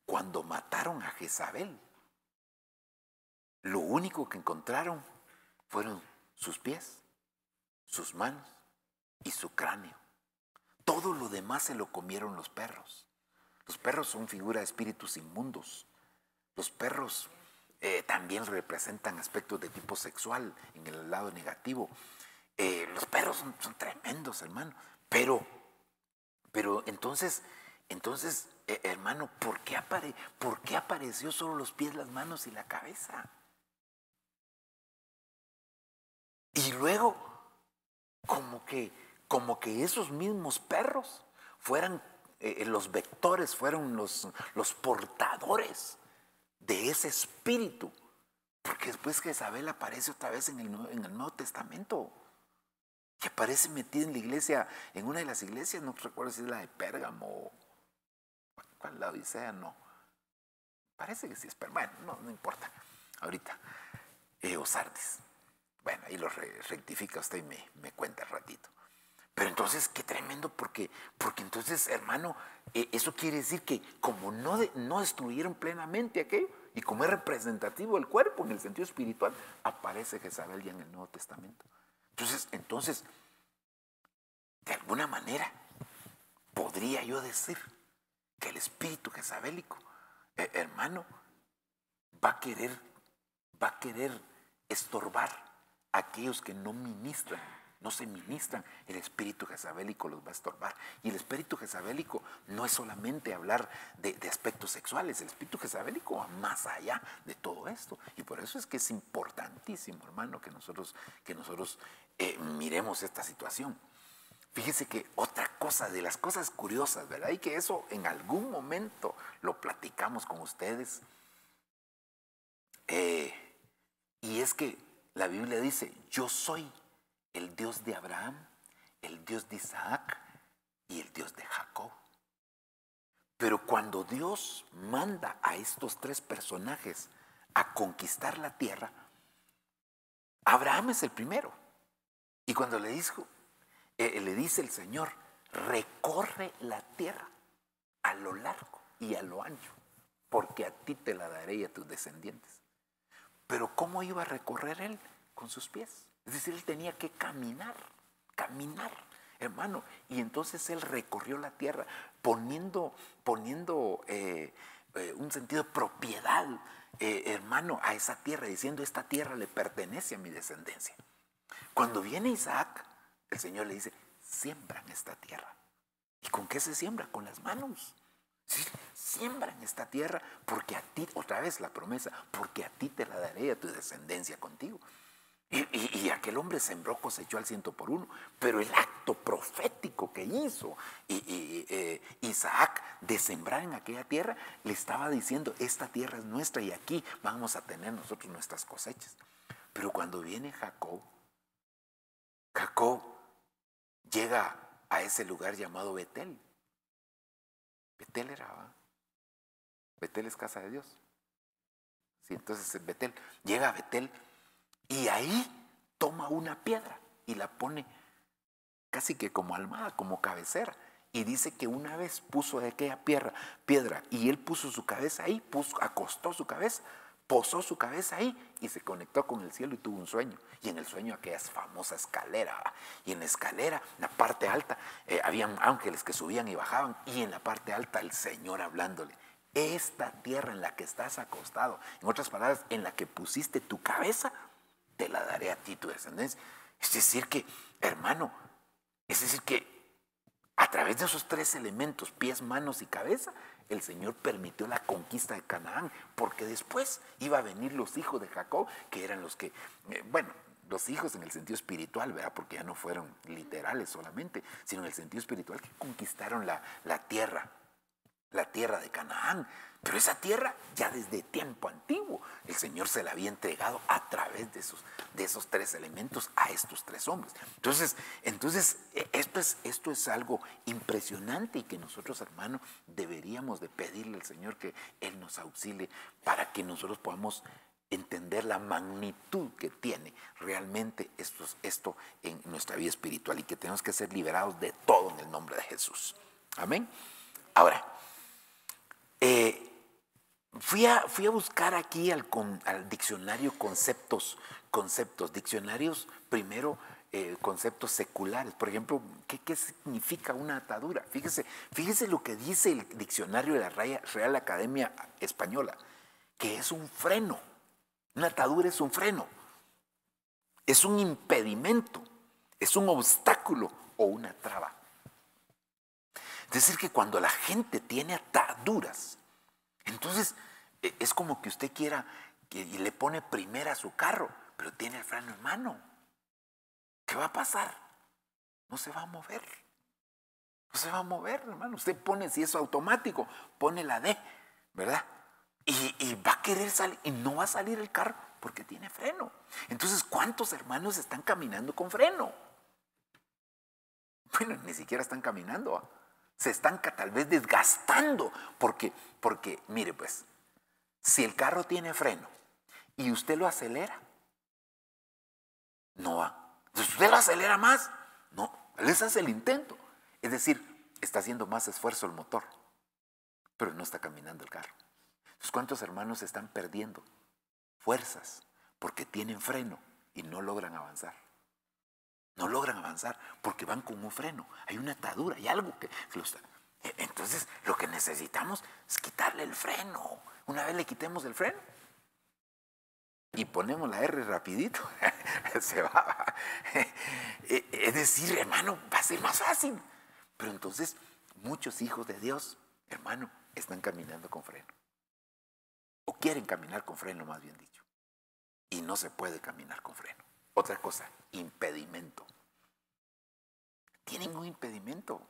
cuando mataron a Jezabel, lo único que encontraron fueron sus pies, sus manos y su cráneo. Todo lo demás se lo comieron los perros. Los perros son figura de espíritus inmundos. Los perros también representan aspectos de tipo sexual en el lado negativo. Los perros son tremendos, hermano. Pero entonces hermano, ¿por qué apareció solo los pies, las manos y la cabeza? Y luego, como que esos mismos perros fueran los vectores, fueron los portadores de ese espíritu. Porque después Jezabel aparece otra vez en el Nuevo Testamento. Que aparece metida en la iglesia, en una de las iglesias, no recuerdo si es la de Pérgamo, ¿cuál? La Odisea, no. Parece que sí es Pérgamo, bueno, no importa, ahorita. O Sardis. Bueno, ahí lo rectifica usted y me cuenta el ratito. Pero entonces, qué tremendo, porque entonces, hermano, eso quiere decir que como no destruyeron plenamente aquello, y como es representativo del cuerpo en el sentido espiritual, aparece Jezabel ya en el Nuevo Testamento. Entonces, de alguna manera, podría yo decir que el espíritu jezabélico, hermano, va a querer estorbar a aquellos que no se ministran. El espíritu jezabélico los va a estorbar. Y el espíritu jezabélico no es solamente hablar de aspectos sexuales. El espíritu jezabélico va más allá de todo esto. Y por eso es que es importantísimo, hermano, que nosotros miremos esta situación. Fíjese que otra cosa, de las cosas curiosas, ¿verdad? Y que eso en algún momento lo platicamos con ustedes. Y es que la Biblia dice, yo soy el Dios de Abraham, el Dios de Isaac y el Dios de Jacob. Pero cuando Dios manda a estos tres personajes a conquistar la tierra, Abraham es el primero. Y cuando le dice el Señor, recorre la tierra a lo largo y a lo ancho, porque a ti te la daré y a tus descendientes. Pero ¿cómo iba a recorrer él? Con sus pies. Es decir, él tenía que caminar, hermano. Y entonces él recorrió la tierra poniendo un sentido de propiedad, hermano, a esa tierra, diciendo, esta tierra le pertenece a mi descendencia. Cuando viene Isaac, el Señor le dice, siembra en esta tierra. ¿Y con qué se siembra? Con las manos. Sí, siembra en esta tierra porque a ti, otra vez la promesa, porque a ti te la daré, a tu descendencia contigo. Y aquel hombre sembró, cosechó al 100%, pero el acto profético que hizo Isaac de sembrar en aquella tierra, le estaba diciendo, esta tierra es nuestra y aquí vamos a tener nosotros nuestras cosechas. Pero cuando viene Jacob llega a ese lugar llamado Betel. Betel Betel es casa de Dios. Sí, entonces Betel, llega a Betel y ahí toma una piedra y la pone casi que como almohada, como cabecera. Y dice que una vez puso de aquella piedra y él puso su cabeza ahí, acostó su cabeza, posó su cabeza ahí y se conectó con el cielo y tuvo un sueño. Y en el sueño aquella famosa escalera. Y en la escalera, en la parte alta, habían ángeles que subían y bajaban. Y en la parte alta el Señor hablándole. Esta tierra en la que estás acostado, en otras palabras, en la que pusiste tu cabeza, te la daré a ti, tu descendencia. Es decir que, hermano, a través de esos tres elementos, pies, manos y cabeza, el Señor permitió la conquista de Canaán, porque después iba a venir los hijos de Jacob, que eran los que, los hijos en el sentido espiritual, ¿verdad? Porque ya no fueron literales solamente, sino en el sentido espiritual, que conquistaron la tierra de Canaán. Pero esa tierra ya desde tiempo antiguo el Señor se la había entregado a través de esos tres elementos a estos tres hombres. Entonces esto es algo impresionante y que nosotros, hermanos, deberíamos de pedirle al Señor que Él nos auxilie para que nosotros podamos entender la magnitud que tiene realmente esto en nuestra vida espiritual y que tenemos que ser liberados de todo en el nombre de Jesús. Amén. Ahora, fui a buscar aquí al diccionario conceptos, diccionarios primero, conceptos seculares. Por ejemplo, ¿qué significa una atadura? Fíjese lo que dice el diccionario de la Real Academia Española, que es un freno. Una atadura es un freno, es un impedimento, es un obstáculo o una traba. Es decir, que cuando la gente tiene ataduras, entonces es como que usted quiera y le pone primera a su carro, pero tiene el freno en mano. ¿Qué va a pasar? No se va a mover. No se va a mover, hermano. Usted pone, si es automático, pone la D, ¿verdad? Y va a querer salir y no va a salir el carro porque tiene freno. Entonces, ¿cuántos hermanos están caminando con freno? Bueno, ni siquiera están caminando. Se están tal vez desgastando porque, mire pues, si el carro tiene freno y usted lo acelera, no va. Si usted lo acelera más, no, les hace el intento. Es decir, está haciendo más esfuerzo el motor, pero no está caminando el carro. Entonces, ¿cuántos hermanos están perdiendo fuerzas porque tienen freno y no logran avanzar? No logran avanzar porque van con un freno. Hay una atadura, hay algo que lo está. Entonces, lo que necesitamos es quitarle el freno. Una vez le quitemos el freno y ponemos la R rapidito, se va. Es decir, hermano, va a ser más fácil. Pero entonces, muchos hijos de Dios, hermano, están caminando con freno. O quieren caminar con freno, más bien dicho. Y no se puede caminar con freno. Otra cosa, impedimento. Tienen un impedimento.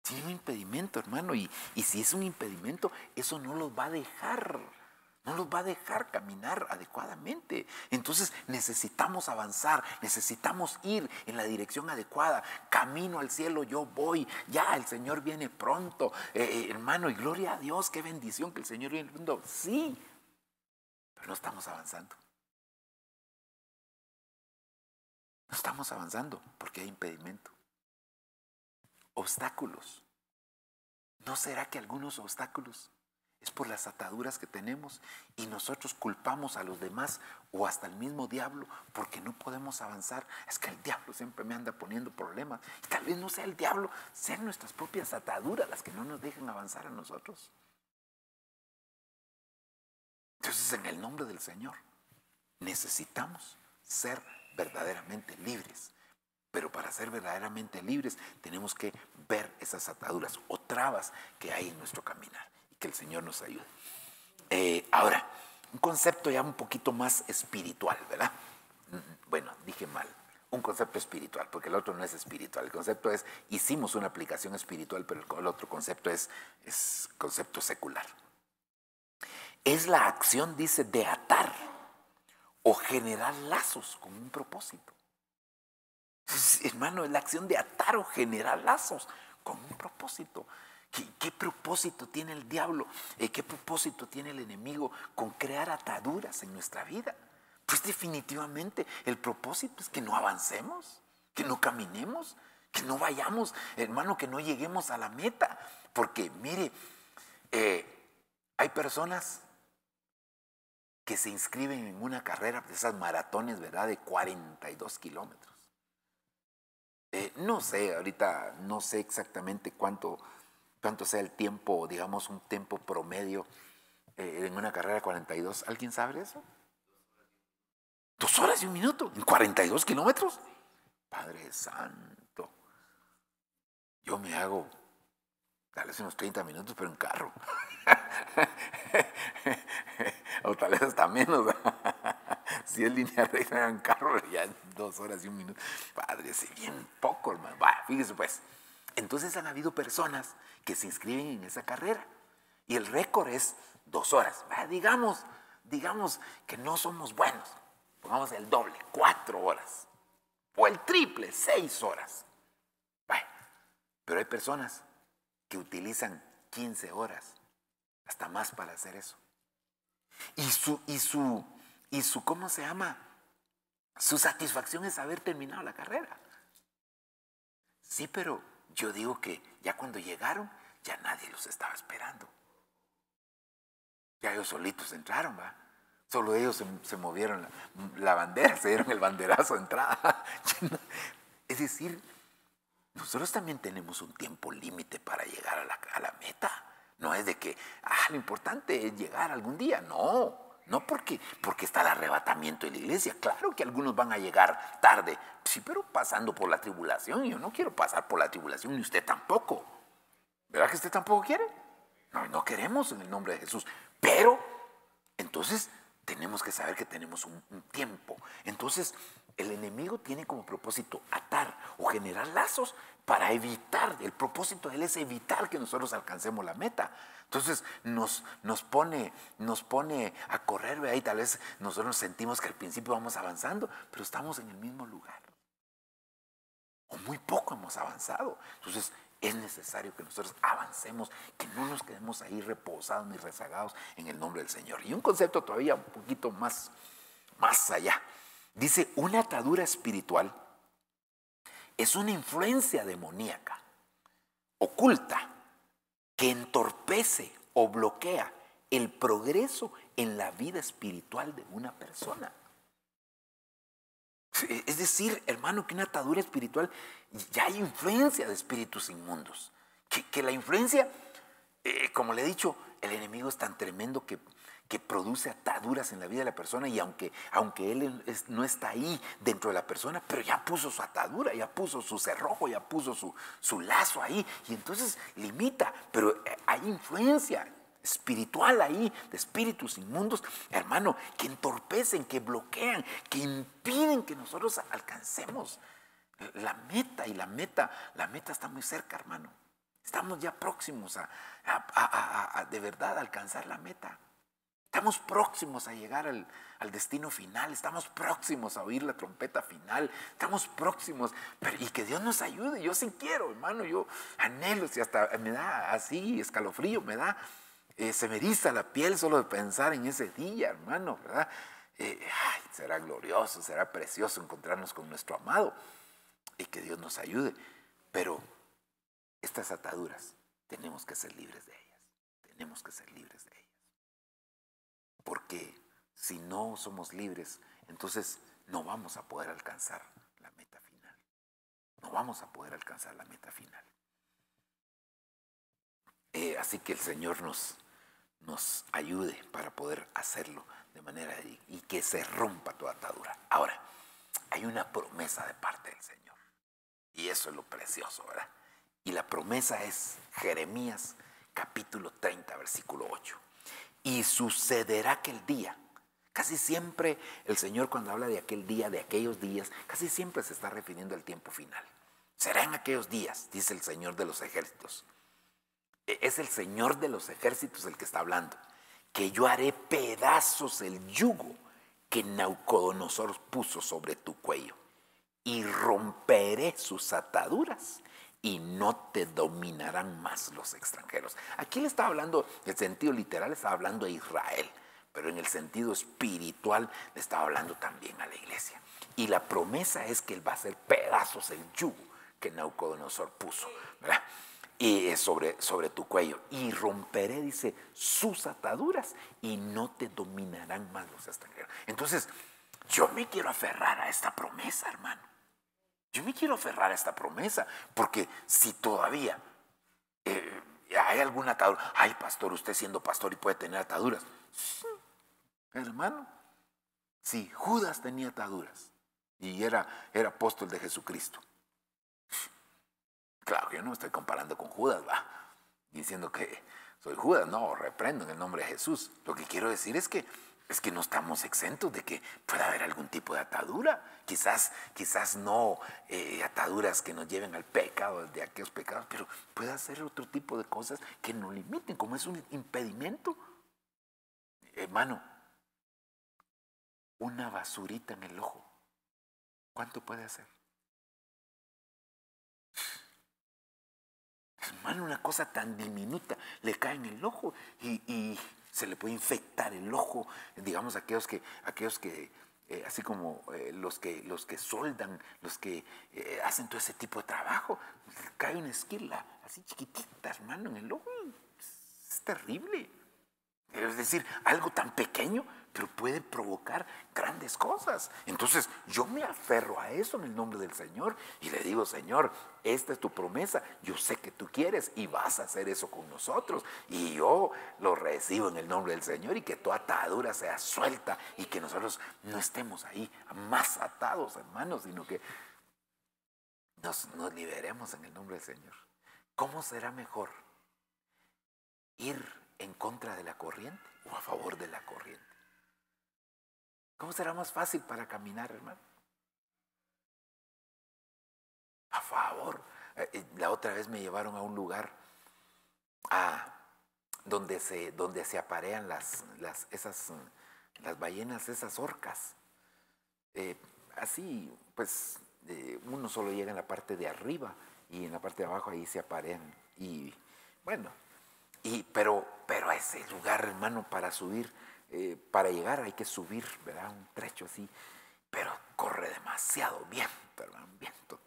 Tienen un impedimento, hermano. Y si es un impedimento, eso no los va a dejar. No los va a dejar caminar adecuadamente. Entonces necesitamos avanzar, necesitamos ir en la dirección adecuada. Camino al cielo yo voy, ya el Señor viene pronto. Hermano, y gloria a Dios, qué bendición que el Señor viene pronto. Sí, pero no estamos avanzando. No estamos avanzando porque hay impedimento. Obstáculos. ¿No será que algunos obstáculos es por las ataduras que tenemos y nosotros culpamos a los demás o hasta el mismo diablo porque no podemos avanzar? Es que el diablo siempre me anda poniendo problemas. Y tal vez no sea el diablo, sean nuestras propias ataduras las que no nos dejan avanzar a nosotros. Entonces, en el nombre del Señor, necesitamos ser verdaderamente libres. Pero para ser verdaderamente libres tenemos que ver esas ataduras o trabas que hay en nuestro caminar y que el Señor nos ayude. Ahora, un concepto ya un poquito más espiritual, ¿verdad? Bueno, dije mal. Un concepto espiritual, porque el otro no es espiritual. El concepto es, hicimos una aplicación espiritual, pero el otro concepto es concepto secular. Es la acción, dice, de atar o generar lazos con un propósito. Hermano, es la acción de atar o generar lazos con un propósito. ¿Qué propósito tiene el diablo? ¿Qué propósito tiene el enemigo con crear ataduras en nuestra vida? Pues definitivamente el propósito es que no avancemos, que no caminemos, que no vayamos, hermano, que no lleguemos a la meta. Porque mire, hay personas que se inscriben en una carrera de esas maratones, ¿verdad?, de 42 kilómetros. No sé, ahorita no sé exactamente cuánto sea el tiempo, digamos un tiempo promedio en una carrera de 42. ¿Alguien sabe eso? 2 horas y 1 minuto, en 42 kilómetros. Padre Santo. Yo me hago tal vez unos 30 minutos, pero en carro. O tal vez hasta menos. Si es línea recta en carro, ya 2 horas y 1 minuto. Padre, sí, bien poco, hermano. Fíjese pues. Entonces han habido personas que se inscriben en esa carrera y el récord es 2 horas. Digamos que no somos buenos. Pongamos el doble, 4 horas. O el triple, 6 horas. Pero hay personas que utilizan 15 horas, hasta más para hacer eso. Y su y su, ¿cómo se llama? Su satisfacción es haber terminado la carrera. Sí, pero yo digo que ya cuando llegaron, ya nadie los estaba esperando. Ya ellos solitos entraron, ¿va? Solo ellos se movieron la bandera, se dieron el banderazo de entrada. Es decir, nosotros también tenemos un tiempo límite para llegar a la meta. No es de que, lo importante es llegar algún día. No porque está el arrebatamiento de la iglesia. Claro que algunos van a llegar tarde, sí, pero pasando por la tribulación. Yo no quiero pasar por la tribulación, ni usted tampoco. ¿Verdad que usted tampoco quiere? No queremos en el nombre de Jesús. Pero, entonces, tenemos que saber que tenemos un tiempo. Entonces, el enemigo tiene como propósito atar o generar lazos para evitar. El propósito de él es evitar que nosotros alcancemos la meta. Entonces, nos pone a correr, ¿verdad? Y tal vez nosotros sentimos que al principio vamos avanzando, pero estamos en el mismo lugar. O muy poco hemos avanzado. Entonces, es necesario que nosotros avancemos, que no nos quedemos ahí reposados ni rezagados en el nombre del Señor. Y un concepto todavía un poquito más allá. Dice, una atadura espiritual es una influencia demoníaca, oculta, que entorpece o bloquea el progreso en la vida espiritual de una persona. Es decir, hermano, que una atadura espiritual, ya hay influencia de espíritus inmundos. Que la influencia, como le he dicho, el enemigo es tan tremendo que produce ataduras en la vida de la persona, y aunque él no está ahí dentro de la persona, pero ya puso su atadura, ya puso su cerrojo, ya puso su lazo ahí, y entonces limita, pero hay influencia espiritual ahí, de espíritus inmundos, hermano, que entorpecen, que bloquean, que impiden que nosotros alcancemos la meta. Y la meta está muy cerca, hermano. Estamos ya próximos a de verdad alcanzar la meta. Estamos próximos a llegar al destino final. Estamos próximos a oír la trompeta final. Estamos próximos. Y que Dios nos ayude. Yo sí quiero, hermano. Yo anhelo, si hasta me da así escalofrío, me da... se me eriza la piel solo de pensar en ese día, hermano, ¿verdad? Será glorioso, será precioso encontrarnos con nuestro amado, y que Dios nos ayude. Pero estas ataduras tenemos que ser libres de ellas. Tenemos que ser libres de ellas. Porque si no somos libres, entonces no vamos a poder alcanzar la meta final. No vamos a poder alcanzar la meta final. Así que el Señor nos ayude para poder hacerlo de manera y que se rompa toda atadura. Ahora, hay una promesa de parte del Señor, y eso es lo precioso, ¿verdad? Y la promesa es Jeremías capítulo 30, versículo 8. Y sucederá aquel día. Casi siempre el Señor, cuando habla de aquel día, de aquellos días, casi siempre se está refiriendo al tiempo final. Será en aquellos días, dice el Señor de los ejércitos. Es el Señor de los ejércitos el que está hablando, que yo haré pedazos el yugo que Nabucodonosor puso sobre tu cuello, y romperé sus ataduras, y no te dominarán más los extranjeros. Aquí le estaba hablando, en el sentido literal le estaba hablando a Israel, pero en el sentido espiritual le estaba hablando también a la iglesia. Y la promesa es que él va a hacer pedazos el yugo que Nabucodonosor puso, ¿verdad? Y sobre tu cuello, y romperé, dice, sus ataduras, y no te dominarán más los extranjeros. Entonces, yo me quiero aferrar a esta promesa, hermano. Yo me quiero aferrar a esta promesa, porque si todavía hay alguna atadura, ay, pastor, usted siendo pastor y puede tener ataduras. Sí, hermano, si Judas tenía ataduras y era apóstol de Jesucristo. Claro que yo no me estoy comparando con Judas, va, diciendo que soy Judas. No, reprendo en el nombre de Jesús. Lo que quiero decir es que no estamos exentos de que pueda haber algún tipo de atadura. Quizás no ataduras que nos lleven al pecado, de aquellos pecados, pero puede ser otro tipo de cosas que nos limiten, como es un impedimento. Hermano, una basurita en el ojo, ¿cuánto puede hacer? Hermano, una cosa tan diminuta le cae en el ojo y Se le puede infectar el ojo, digamos aquellos que así como los que soldan, los que hacen todo ese tipo de trabajo, cae una esquila así chiquitita, hermano, en el ojo. Es terrible. Es decir, algo tan pequeño, pero puede provocar grandes cosas. Entonces yo me aferro a eso en el nombre del Señor y le digo: Señor, esta es tu promesa, yo sé que tú quieres y vas a hacer eso con nosotros, y yo lo recibo en el nombre del Señor, y que toda atadura sea suelta y que nosotros no estemos ahí más atados, hermanos, sino que nos liberemos en el nombre del Señor. ¿Cómo será mejor ir en contra de la corriente o a favor de la corriente? ¿Cómo será más fácil para caminar, hermano? A favor. La otra vez me llevaron a un lugar donde se aparean las ballenas, esas orcas. Así, pues, uno solo llega en la parte de arriba y en la parte de abajo ahí se aparean. Y bueno, pero a ese lugar, hermano, para subir, para llegar hay que subir, ¿verdad? Un trecho así, pero corre demasiado viento, hermano, viento.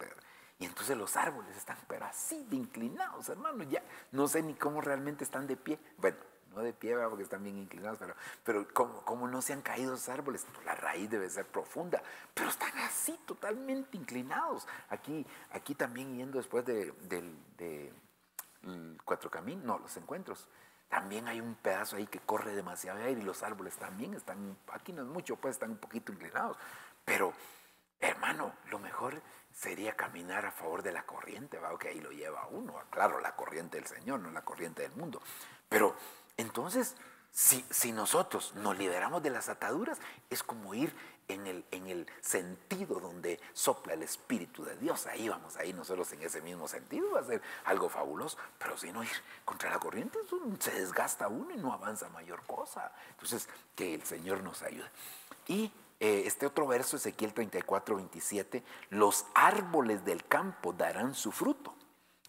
Y entonces los árboles están pero así de inclinados, hermano, ya no sé ni cómo realmente están de pie. Bueno, no de pie, ¿verdad? Porque están bien inclinados, pero como no se han caído los árboles, pues la raíz debe ser profunda, pero están así totalmente inclinados. Aquí también, yendo después de Cuatro Caminos, no, Los Encuentros, también hay un pedazo ahí que corre demasiado aire, y los árboles también están, aquí no es mucho, pues están un poquito inclinados, pero hermano, lo mejor sería caminar a favor de la corriente, ¿va? Que ahí lo lleva a uno, claro, la corriente del Señor, no la corriente del mundo. Pero entonces, si nosotros nos liberamos de las ataduras, es como ir en el sentido donde sopla el Espíritu de Dios. Ahí vamos, ahí nosotros en ese mismo sentido va a ser algo fabuloso. Pero si no ir contra la corriente, se desgasta uno y no avanza mayor cosa. Entonces, que el Señor nos ayude. Y este otro verso, Ezequiel 34:27, los árboles del campo darán su fruto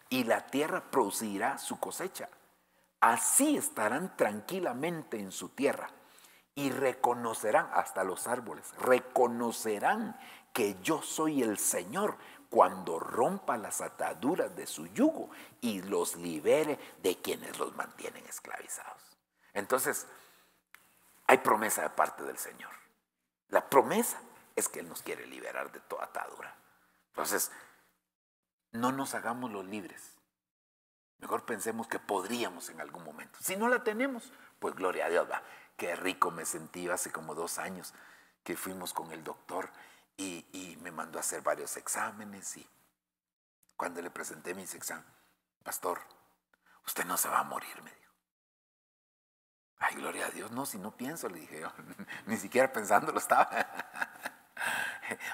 y la tierra producirá su cosecha. Así estarán tranquilamente en su tierra y reconocerán, hasta los árboles, reconocerán que yo soy el Señor cuando rompa las ataduras de su yugo y los libere de quienes los mantienen esclavizados. Entonces, hay promesa de parte del Señor. La promesa es que Él nos quiere liberar de toda atadura. Entonces, no nos hagamos los libres. Mejor pensemos que podríamos en algún momento. Si no la tenemos, pues gloria a Dios, va. Qué rico me sentí hace como 2 años que fuimos con el doctor y me mandó a hacer varios exámenes, y cuando le presenté mis exámenes: pastor, usted no se va a morir, me dijo. Ay, gloria a Dios, no, si no pienso, le dije yo, ni siquiera pensándolo estaba.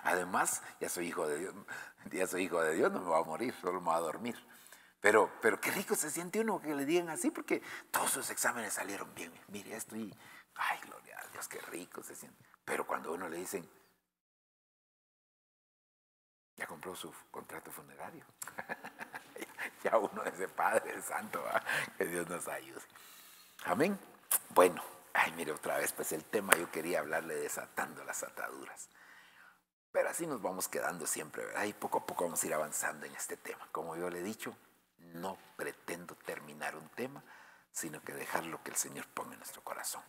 Además, ya soy hijo de Dios, no me voy a morir, solo me voy a dormir. Pero qué rico se siente uno que le digan así, porque todos sus exámenes salieron bien. Mire esto y, ay, gloria a Dios, qué rico se siente. Pero cuando a uno le dicen: ya compró su contrato funerario, ya uno es el Padre Santo, ¿va? Que Dios nos ayude. Amén. Bueno, ay, mire, otra vez, pues el tema, yo quería hablarle de desatando las ataduras. Pero así nos vamos quedando siempre, ¿verdad? Y poco a poco vamos a ir avanzando en este tema. Como yo le he dicho, no pretendo terminar un tema, sino que dejar lo que el Señor ponga en nuestro corazón.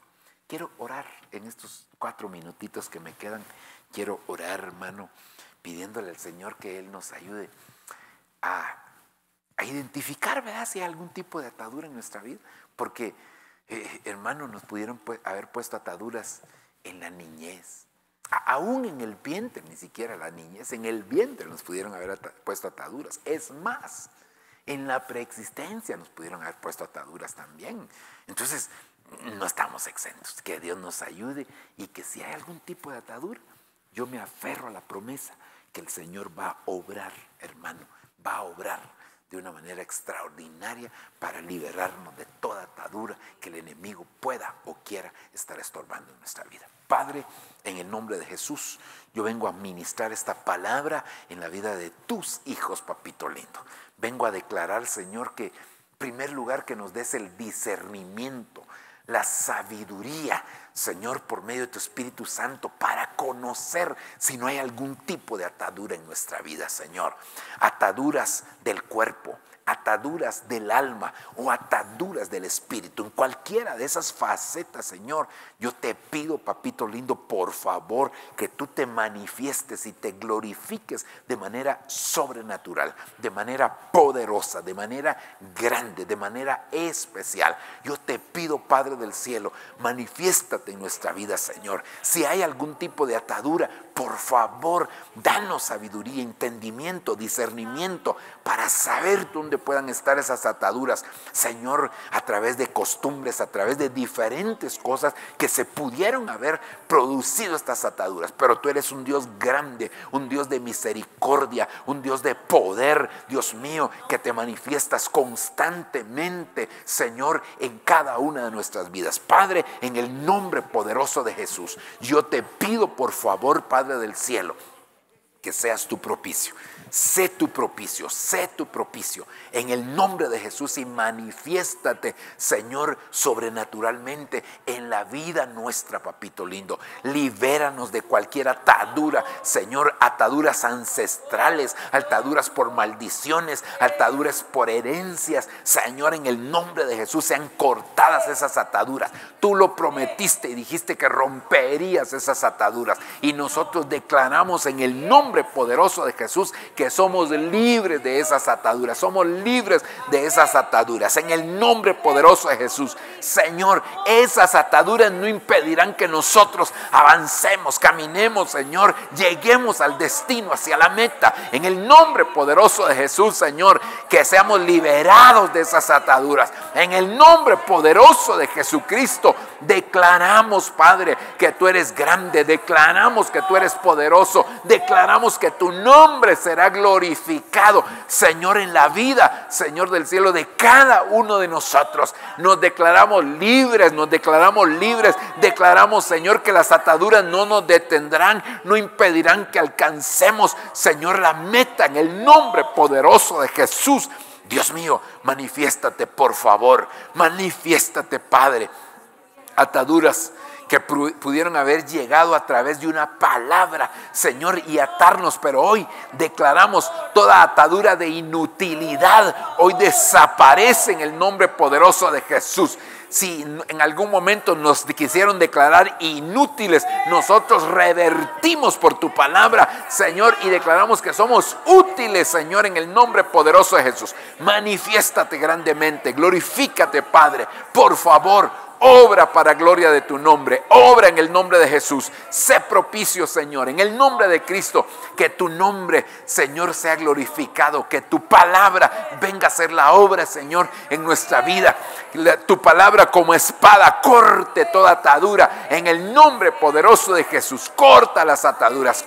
Quiero orar en estos 4 minutitos que me quedan. Quiero orar, hermano, pidiéndole al Señor que Él nos ayude a identificar, ¿verdad?, si hay algún tipo de atadura en nuestra vida. Porque, hermano, nos pudieron haber puesto ataduras en la niñez. Aún en el vientre, ni siquiera la niñez, en el vientre nos pudieron haber puesto ataduras. Es más, en la preexistencia nos pudieron haber puesto ataduras también. Entonces, no estamos exentos. Que Dios nos ayude, y que si hay algún tipo de atadura, yo me aferro a la promesa que el Señor va a obrar, hermano, va a obrar de una manera extraordinaria para liberarnos de toda atadura que el enemigo pueda o quiera estar estorbando en nuestra vida. Padre, en el nombre de Jesús, yo vengo a ministrar esta palabra en la vida de tus hijos, papito lindo. Vengo a declarar, Señor, que en primer lugar que nos des el discernimiento la sabiduría, Señor, por medio de tu Espíritu Santo, para conocer si no hay algún tipo de atadura en nuestra vida, Señor. Ataduras del cuerpo, ataduras del alma o ataduras del espíritu. En cualquiera de esas facetas, Señor, yo te pido, papito lindo, por favor, que tú te manifiestes y te glorifiques de manera sobrenatural, de manera poderosa, de manera grande, de manera especial. Yo te pido, Padre del cielo, manifiéstate en nuestra vida, Señor. Si hay algún tipo de atadura, por favor, danos sabiduría, entendimiento, discernimiento para saber dónde puedan estar esas ataduras, Señor, a través de costumbres, a través de diferentes cosas que se pudieron haber producido estas ataduras. Pero tú eres un Dios grande, un Dios de misericordia, un Dios de poder, Dios mío, que te manifiestas constantemente, Señor, en cada una de nuestras vidas. Padre, en el nombre poderoso de Jesús, yo te pido, por favor, Padre del cielo, que seas tu propicio. Sé tu propicio, sé tu propicio en el nombre de Jesús y manifiéstate, Señor, sobrenaturalmente en la vida nuestra, papito lindo. Libéranos de cualquier atadura, Señor, ataduras ancestrales, ataduras por maldiciones, ataduras por herencias. Señor, en el nombre de Jesús sean cortadas esas ataduras. Tú lo prometiste y dijiste que romperías esas ataduras y nosotros declaramos en el nombre poderoso de Jesús que somos libres de esas ataduras, somos libres de esas ataduras, en el nombre poderoso de Jesús. Señor, esas ataduras no impedirán que nosotros avancemos, caminemos, Señor, lleguemos al destino, hacia la meta, en el nombre poderoso de Jesús, Señor, que seamos liberados de esas ataduras, en el nombre poderoso de Jesucristo. Declaramos, Padre, que tú eres grande, declaramos que tú eres poderoso, declaramos que tu nombre será glorificado, Señor, en la vida, Señor del cielo, de cada uno de nosotros. Nos declaramos libres, declaramos, Señor, que las ataduras no nos detendrán, no impedirán que alcancemos, Señor, la meta, en el nombre poderoso de Jesús. Dios mío, manifiéstate, por favor, manifiéstate, Padre. Ataduras que pudieron haber llegado a través de una palabra, Señor, y atarnos, pero hoy declaramos toda atadura de inutilidad, hoy desaparece en el nombre poderoso de Jesús. Si en algún momento nos quisieron declarar inútiles, nosotros revertimos por tu palabra, Señor, y declaramos que somos útiles, Señor, en el nombre poderoso de Jesús. Manifiéstate grandemente, glorifícate, Padre, por favor. Obra para gloria de tu nombre, obra en el nombre de Jesús. Sé propicio, Señor, en el nombre de Cristo, que tu nombre, Señor, sea glorificado, que tu palabra venga a ser la obra, Señor, en nuestra vida. Tu palabra como espada corte toda atadura, en el nombre poderoso de Jesús. Corta las ataduras,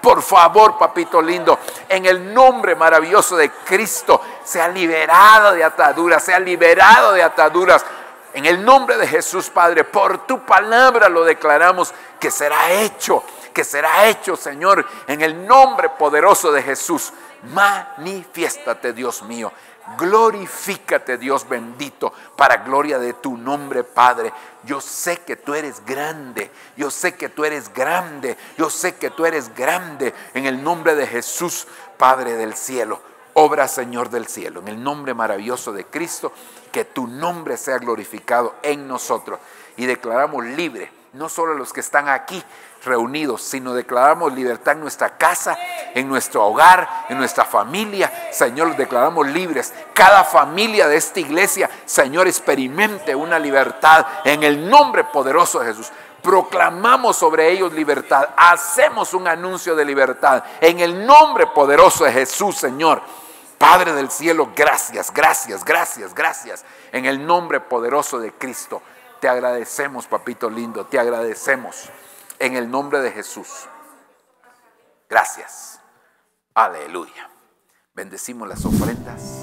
por favor, papito lindo, en el nombre maravilloso de Cristo, sea liberado de ataduras, en el nombre de Jesús, Padre, por tu palabra lo declaramos que será hecho, Señor, en el nombre poderoso de Jesús. Manifiéstate, Dios mío, glorifícate, Dios bendito, para gloria de tu nombre, Padre. Yo sé que tú eres grande, en el nombre de Jesús, Padre del cielo. Obra, Señor del cielo, en el nombre maravilloso de Cristo, que tu nombre sea glorificado en nosotros. Y declaramos libre, no solo los que están aquí reunidos, sino declaramos libertad en nuestra casa, en nuestro hogar, en nuestra familia. Señor, los declaramos libres. Cada familia de esta iglesia, Señor, experimente una libertad en el nombre poderoso de Jesús. Proclamamos sobre ellos libertad, hacemos un anuncio de libertad en el nombre poderoso de Jesús, Señor. Padre del cielo, gracias. En el nombre poderoso de Cristo, te agradecemos, papito lindo, te agradecemos. En el nombre de Jesús. Gracias. Aleluya. Bendecimos las ofrendas.